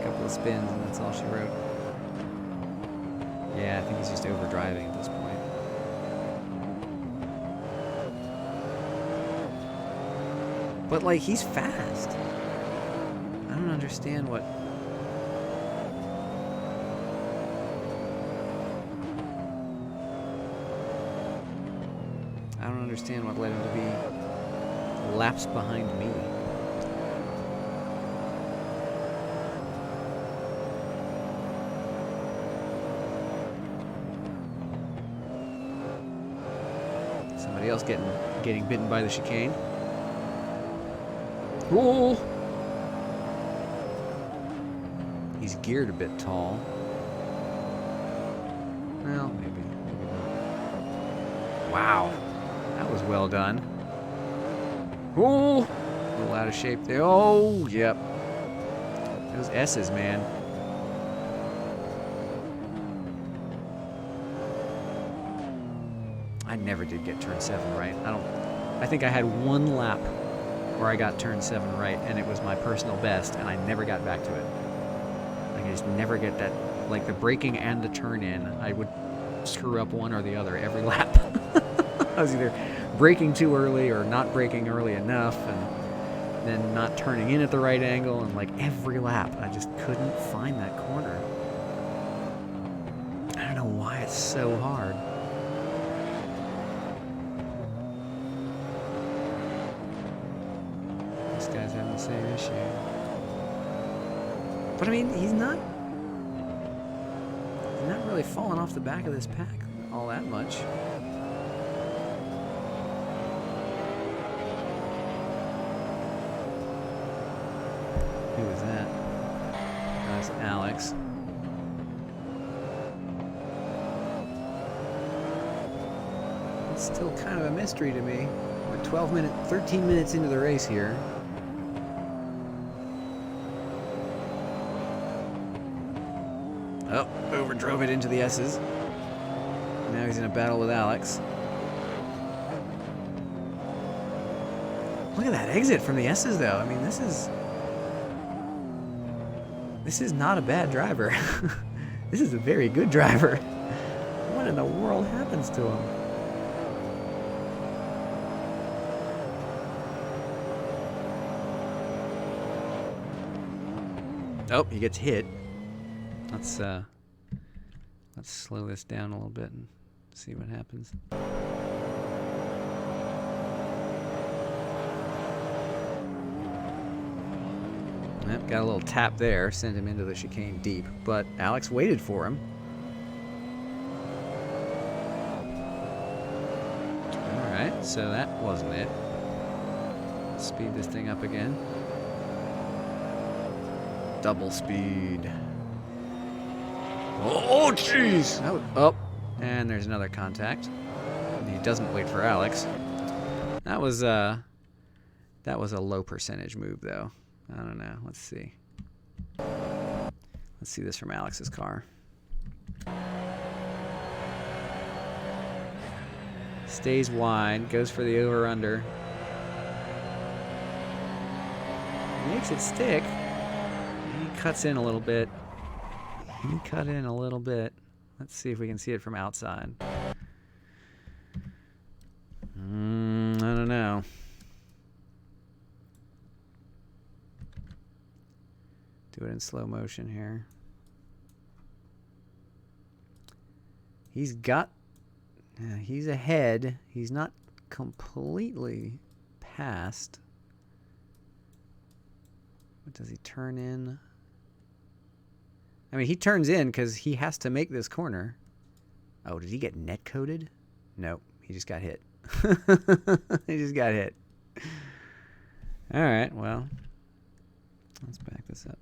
couple of spins and that's all she wrote. Yeah, I think he's just overdriving at this point. But like, he's fast. I don't understand what... I don't understand what led him to be laps behind me. almost getting bitten by the chicane. Whoa! He's geared a bit tall. Well, maybe not. Wow, that was well done. Oh, a little out of shape there. Oh, yep. Those S's, man. I never did get turn 7 right. I think I had one lap where I got turn 7 right, and it was my personal best, and I never got back to it. Like, I just never get that, like the braking and the turn in, I would screw up one or the other every lap. I was either braking too early or not braking early enough, and then not turning in at the right angle, and like every lap, I just couldn't find that corner. I don't know why it's so hard. This guy's having the same issue. But I mean, he's not really falling off the back of this pack all that much. Who was that? That's Alex. It's still kind of a mystery to me. We're 13 minutes into the race here. Oh, overdrove it into the S's. Now he's in a battle with Alex. Look at that exit from the S's, though. I mean, this is not a bad driver. This is a very good driver. What in the world happens to him? Oh, he gets hit. Let's slow this down a little bit and see what happens. Yep, got a little tap there, sent him into the chicane deep, but Alex waited for him. Alright, so that wasn't it. Speed this thing up again. Double speed. Oh, jeez! Oh, and there's another contact. And he doesn't wait for Alex. That was a low percentage move, though. I don't know. Let's see. Let's see this from Alex's car. Stays wide, goes for the over-under. Makes it stick. He cuts in a little bit. He cut in a little bit. Let's see if we can see it from outside. I don't know. Do it in slow motion here. He's ahead. He's not completely past. What does he turn in? I mean, he turns in because he has to make this corner. Oh, did he get net coated? Nope, he just got hit. He just got hit. All right, well, let's back this up.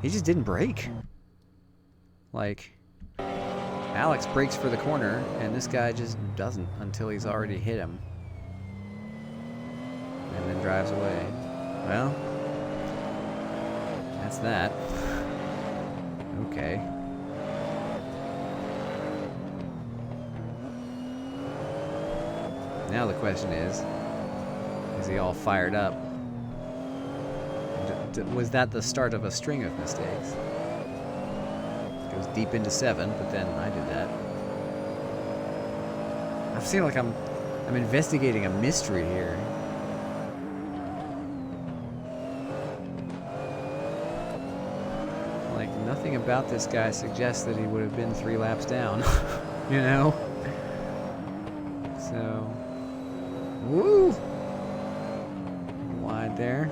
He just didn't brake. Like, Alex brakes for the corner, and this guy just doesn't until he's already hit him. And then drives away. Well, that's that. Okay. Now the question is he all fired up? Was that the start of a string of mistakes? Goes deep into 7, but then I did that. I feel like I'm investigating a mystery here. Like, nothing about this guy suggests that he would have been 3 laps down. You know? So, woo! Wide there.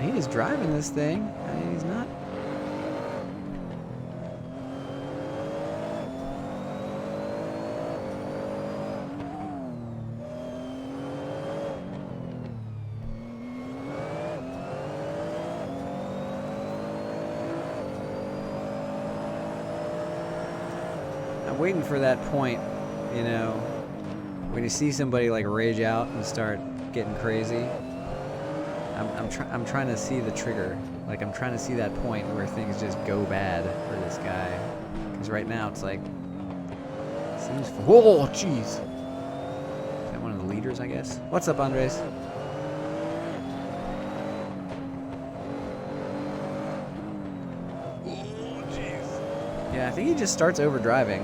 He is driving this thing. I mean, he's not. I'm waiting for that point, you know, when you see somebody like rage out and start getting crazy. I'm trying to see the trigger. Like, I'm trying to see that point where things just go bad for this guy. Because right now it's like, seems. Whoa, jeez. Is that one of the leaders, I guess? What's up, Andres? Oh, jeez. Yeah, I think he just starts overdriving.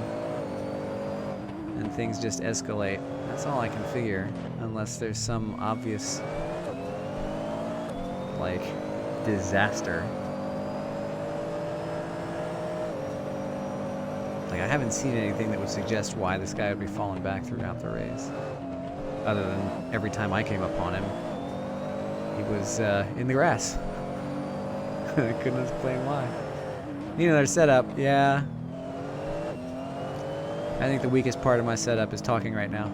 And things just escalate. That's all I can figure. Unless there's some obvious, like, disaster. Like, I haven't seen anything that would suggest why this guy would be falling back throughout the race. Other than every time I came upon him, he was in the grass. I couldn't explain why. Need another setup, yeah. I think the weakest part of my setup is talking right now.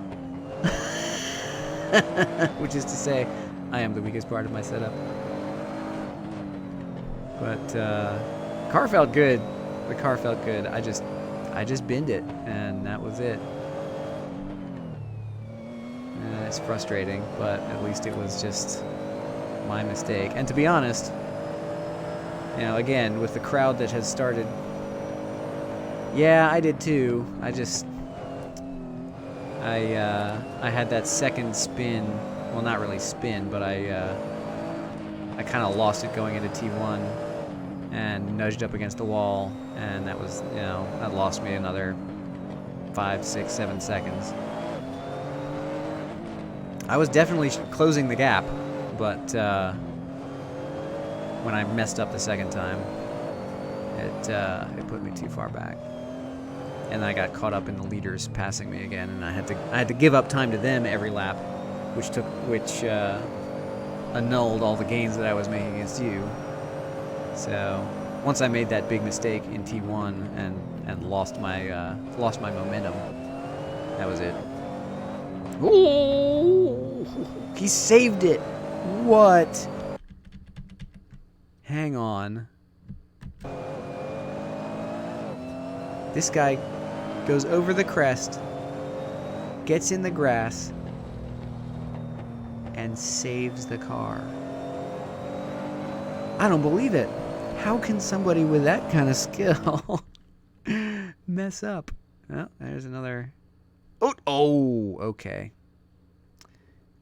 Which is to say, I am the weakest part of my setup. But car felt good. The car felt good. I just binned it, and that was it. And it's frustrating, but at least it was just my mistake. And to be honest, you know, again, with the crowd that has started, yeah, I did too. I had that second spin. Well, not really spin, but I kind of lost it going into T1 and nudged up against the wall, and that was, you know, that lost me another 5, 6, 7 seconds. I was definitely closing the gap, but when I messed up the second time, it put me too far back. And I got caught up in the leaders passing me again, and I had to give up time to them every lap, which annulled all the gains that I was making against you. So once I made that big mistake in T1 and lost my momentum, that was it. Oh, he saved it. What? Hang on. This guy goes over the crest, gets in the grass, and saves the car. I don't believe it. How can somebody with that kind of skill mess up? Oh, there's another. Oh, okay.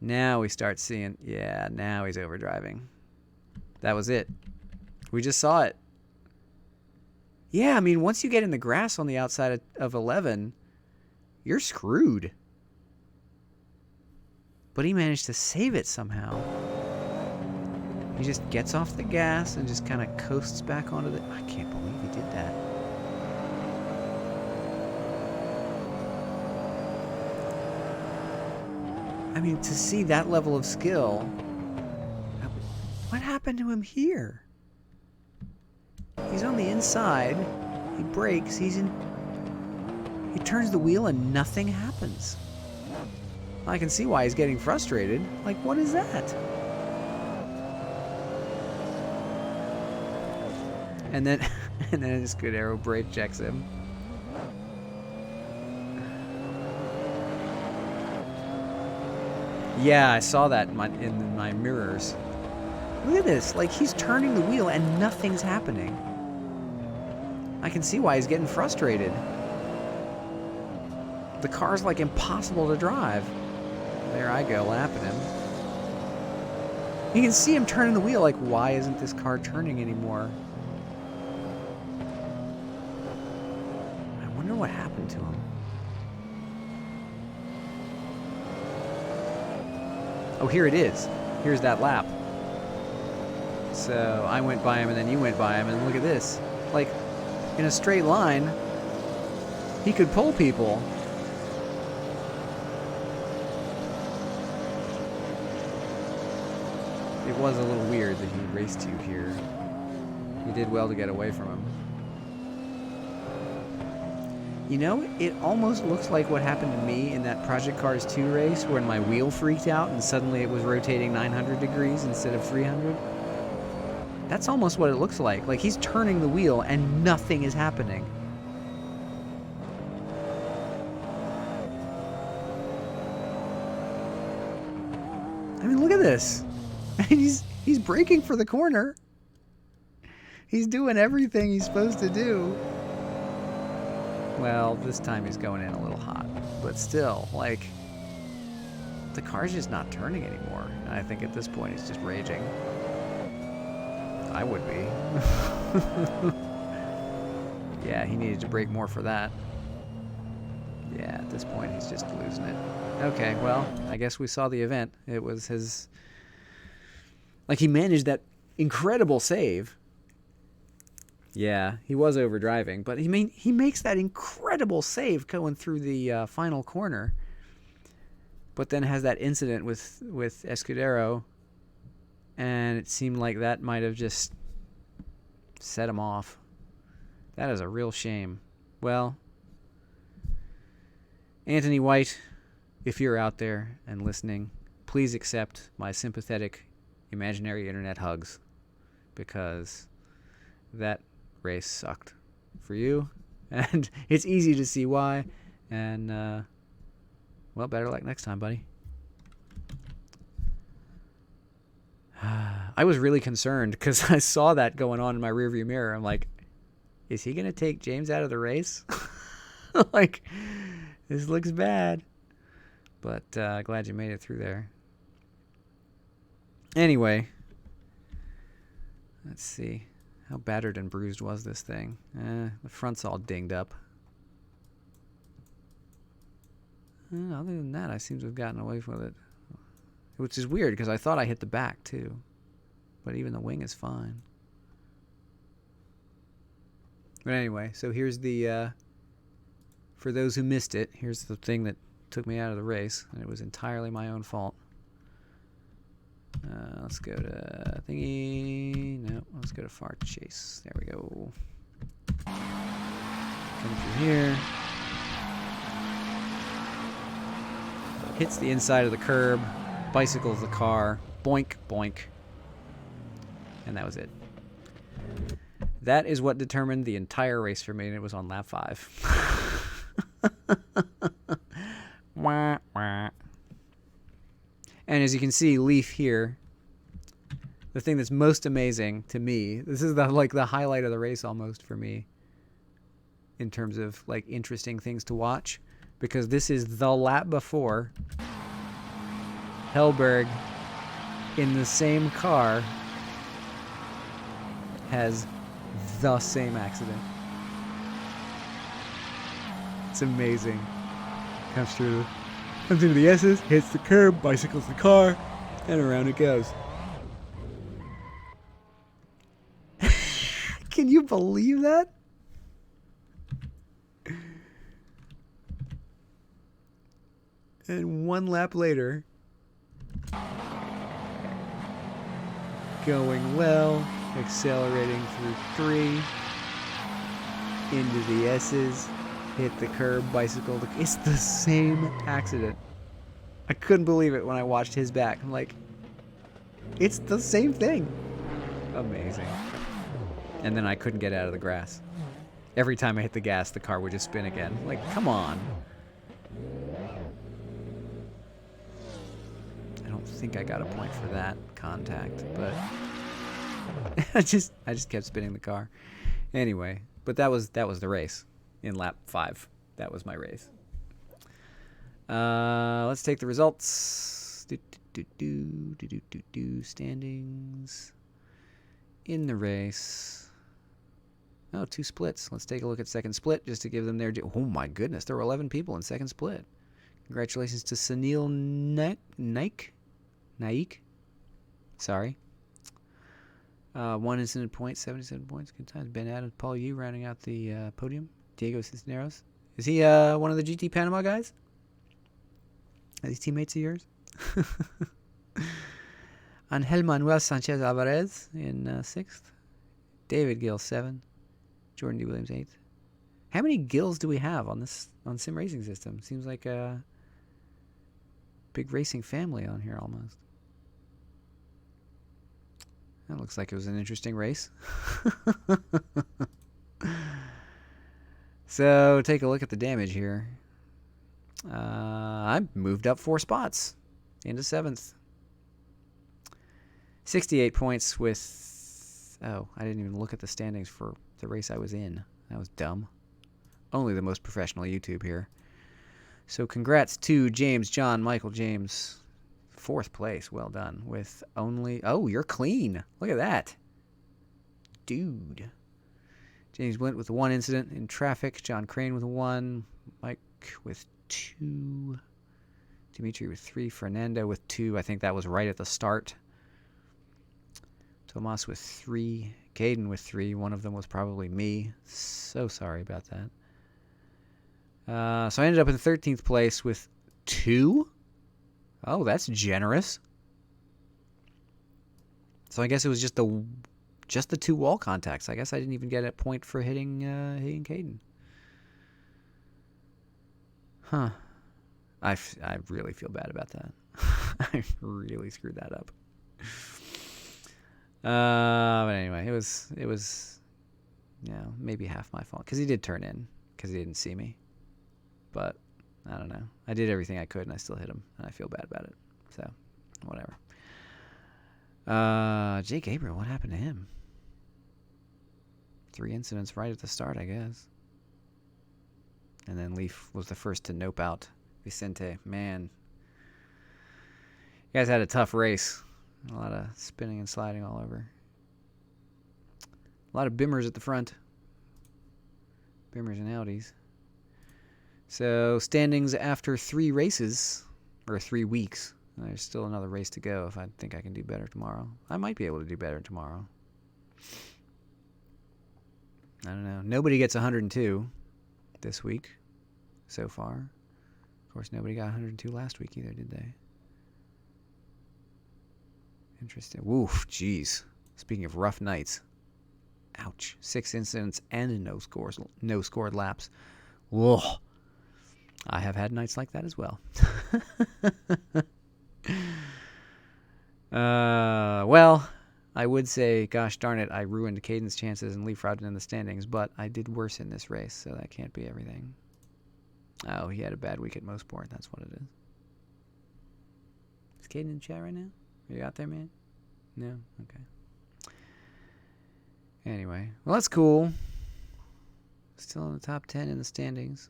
Now we start seeing. Yeah, now he's overdriving. That was it. We just saw it. Yeah, I mean, once you get in the grass on the outside of 11, you're screwed. But he managed to save it somehow. He just gets off the gas and just kind of coasts back onto the... I can't believe he did that. I mean, to see that level of skill... What happened to him here? He's on the inside. He brakes. He turns the wheel and nothing happens. I can see why he's getting frustrated. Like, what is that? And then this good arrow brake checks him. Yeah, I saw that in my mirrors. Look at this. Like, he's turning the wheel and nothing's happening. I can see why he's getting frustrated. The car's like impossible to drive. There I go, lapping him. You can see him turning the wheel, like, why isn't this car turning anymore? I wonder what happened to him. Oh, here it is. Here's that lap. So I went by him and then you went by him, and look at this. Like, in a straight line, he could pull people. It was a little weird that he raced you here. You did well to get away from him. You know, it almost looks like what happened to me in that Project Cars 2 race when my wheel freaked out and suddenly it was rotating 900 degrees instead of 300. That's almost what it looks like. Like he's turning the wheel and nothing is happening. I mean, look at this. He's braking for the corner. He's doing everything he's supposed to do. Well, this time he's going in a little hot, but still, like, the car's just not turning anymore. And I think at this point he's just raging. I would be. Yeah, he needed to brake more for that. Yeah, at this point he's just losing it. Okay, well, I guess we saw the event. It was his... Like, he managed that incredible save. Yeah, he was overdriving, but he makes that incredible save going through the final corner. But then has that incident with Escudero, and it seemed like that might have just set him off. That is a real shame. Well, Anthony White, if you're out there and listening, please accept my sympathetic imaginary internet hugs, because that race sucked for you, and it's easy to see why, and well, better luck next time, buddy. I was really concerned because I saw that going on in my rearview mirror. I'm like, is he gonna take James out of the race? Like, this looks bad, but glad you made it through there. Anyway, let's see. How battered and bruised was this thing? The front's all dinged up. Other than that, I seem to have gotten away with it. Which is weird, because I thought I hit the back, too. But even the wing is fine. But anyway, so here's the... for those who missed it, here's the thing that took me out of the race. And it was entirely my own fault. Let's go to thingy. No, let's go to far chase. There we go. Come through here. Hits the inside of the curb. Bicycles the car. Boink, boink. And that was it. That is what determined the entire race for me, and it was on lap 5. Wah, wah. And as you can see, Leaf here, the thing that's most amazing to me, this is the highlight of the race almost for me in terms of like interesting things to watch, because this is the lap before Hellberg in the same car has the same accident. It's amazing. Comes into the S's, hits the curb, bicycles the car, and around it goes. Can you believe that? And one lap later, going well, accelerating through 3, into the S's, hit the curb, bicycle. It's the same accident. I couldn't believe it when I watched his back. I'm like, it's the same thing. Amazing. And then I couldn't get out of the grass. Every time I hit the gas, the car would just spin again. Like, come on. I don't think I got a point for that contact, but I just kept spinning the car. Anyway, but that was the race. In lap 5. That was my race. Let's take the results. Standings in the race. Oh, 2 splits. Let's take a look at second split just to give them their... Oh my goodness, there were 11 people in second split. Congratulations to Sunil Naik. Sorry. 1 incident point, 77 points. Good times. Ben Adams, Paul Yu rounding out the podium. Diego Cisneros. Is he one of the GT Panama guys? Are these teammates of yours? Angel Manuel Sanchez Alvarez in 6th. David Gill 7th. Jordan D. Williams 8th. How many Gills do we have on Sim Racing System? Seems like a big racing family on here almost. That looks like it was an interesting race. So take a look at the damage here. I moved up 4 spots into 7th. 68 points with... Oh, I didn't even look at the standings for the race I was in. That was dumb. Only the most professional YouTube here. So congrats to James, John, Michael, James. 4th place. Well done. With only... Oh, you're clean. Look at that. Dude. James went with 1 incident in traffic. John Crane with 1. Mike with 2. Dimitri with 3. Fernando with 2. I think that was right at the start. Tomas with 3. Caden with 3. One of them was probably me. So sorry about that. So I ended up in 13th place with 2. Oh, that's generous. So I guess it was just the 2 wall contacts. I guess I didn't even get a point for hitting Caden. Huh. I really feel bad about that. I really screwed that up. But anyway, it was maybe half my fault because he did turn in because he didn't see me. But I don't know. I did everything I could and I still hit him and I feel bad about it. So whatever. Jake Gabriel, what happened to him? 3 incidents right at the start, I guess. And then Leaf was the first to nope out Vicente. Man, you guys had a tough race. A lot of spinning and sliding all over. A lot of bimmers at the front. Bimmers and Audis. So, standings after 3 races, or 3 weeks. There's still another race to go if I think I can do better tomorrow. I might be able to do better tomorrow. I don't know. Nobody gets 102 this week so far. Of course, nobody got 102 last week either, did they? Interesting. Woof, jeez. Speaking of rough nights. Ouch. 6 incidents and no scored laps. Whoa. I have had nights like that as well. Well, I would say, gosh darn it, I ruined Caden's chances and leapfrogged in the standings, but I did worse in this race, so that can't be everything. Oh, he had a bad week at Mosport. That's what it is. Is Caden in the chat right now? Are you out there, man? No? Okay. Anyway, well, that's cool. Still in the top 10 in the standings.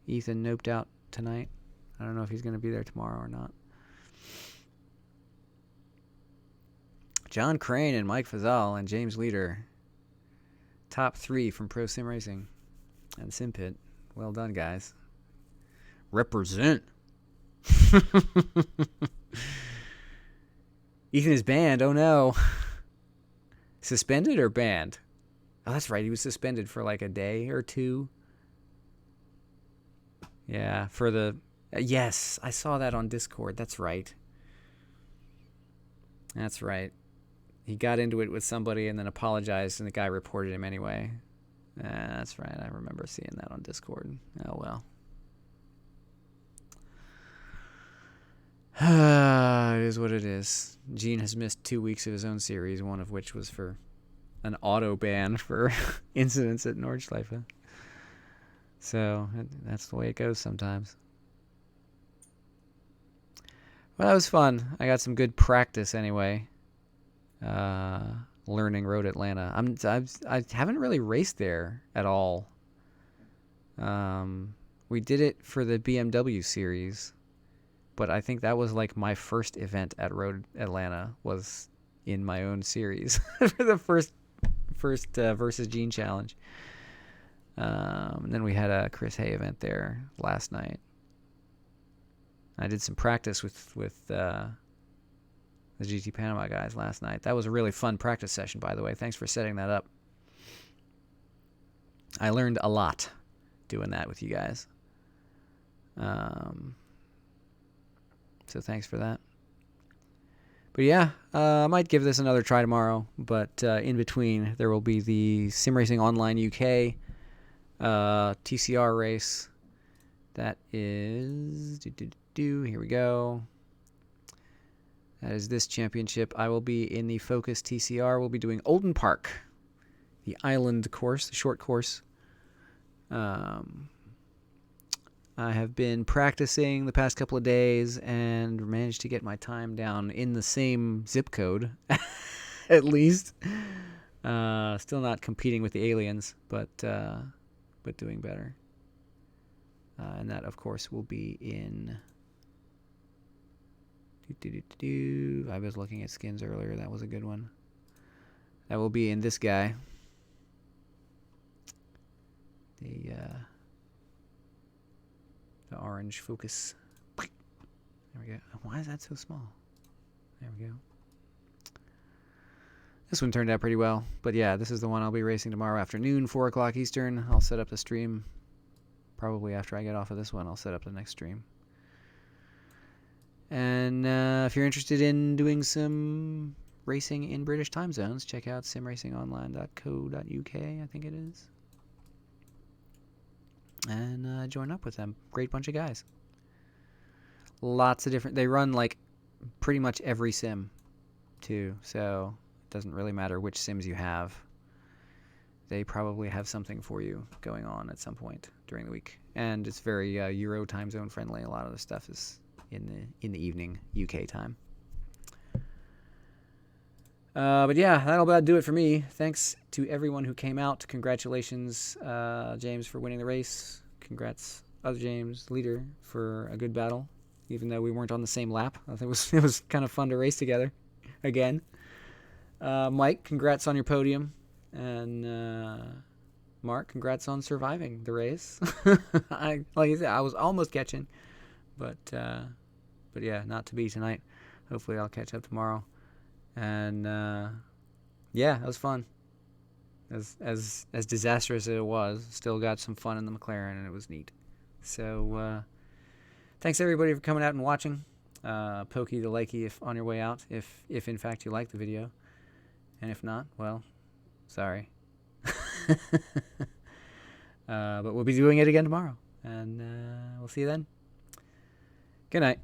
Ethan noped out tonight. I don't know if he's going to be there tomorrow or not. John Crane and Mike Fazal and James Leader. Top 3 from Pro Sim Racing and SimPit. Well done, guys. Represent. Ethan is banned. Oh, no. Suspended or banned? Oh, that's right. He was suspended for like a day or 2. Yeah, for the... yes, I saw that on Discord. That's right. That's right. He got into it with somebody and then apologized, and the guy reported him anyway. That's right. I remember seeing that on Discord. Oh, well. It is what it is. Gene has missed 2 weeks of his own series, one of which was for an auto ban for incidents at Nordschleife. So that's the way it goes sometimes. Well, that was fun. I got some good practice anyway. Learning Road Atlanta. I haven't really raced there at all. We did it for the BMW series, but I think that was like my first event at Road Atlanta was in my own series for the first versus Gene challenge. And then we had a Chris Hay event there last night. I did some practice with the GT Panama guys last night. That was a really fun practice session, by the way. Thanks for setting that up. I learned a lot doing that with you guys. So thanks for that. yeah, I might give this another try tomorrow. But in between, there will be the Sim Racing Online UK TCR race. That is... Here we go. That is this championship. I will be in the Focus TCR. We'll be doing Oldham Park, the island course, the short course. I have been practicing the past couple of days and managed to get my time down in the same zip code, at least. Still not competing with the aliens, but doing better. And that, of course, will be in... I was looking at skins earlier. That was a good one. That will be in this guy. The orange Focus. There we go. Why is that so small? There we go. This one turned out pretty well. But yeah, this is the one I'll be racing tomorrow afternoon, 4 o'clock Eastern. I'll set up the stream. Probably after I get off of this one, I'll set up the next stream. And if you're interested in doing some racing in British time zones, check out simracingonline.co.uk, I think it is. And join up with them. Great bunch of guys. Lots of different... They run, like, pretty much every sim, too. So it doesn't really matter which sims you have. They probably have something for you going on at some point during the week. And it's very Euro time zone friendly. A lot of the stuff is in the evening, UK time. But yeah, that'll about do it for me. Thanks to everyone who came out. Congratulations, James, for winning the race. Congrats, other James, leader, for a good battle. Even though we weren't on the same lap, I think it was kind of fun to race together again. Mike, congrats on your podium, and Mark, congrats on surviving the race. Like I said, I was almost catching, but yeah, not to be tonight. Hopefully, I'll catch up tomorrow. And yeah, it was fun. As disastrous as it was, still got some fun in the McLaren, and it was neat. So thanks everybody for coming out and watching. Pokey the likey if on your way out, if in fact you like the video, and if not, well, sorry. But we'll be doing it again tomorrow, and we'll see you then. Good night.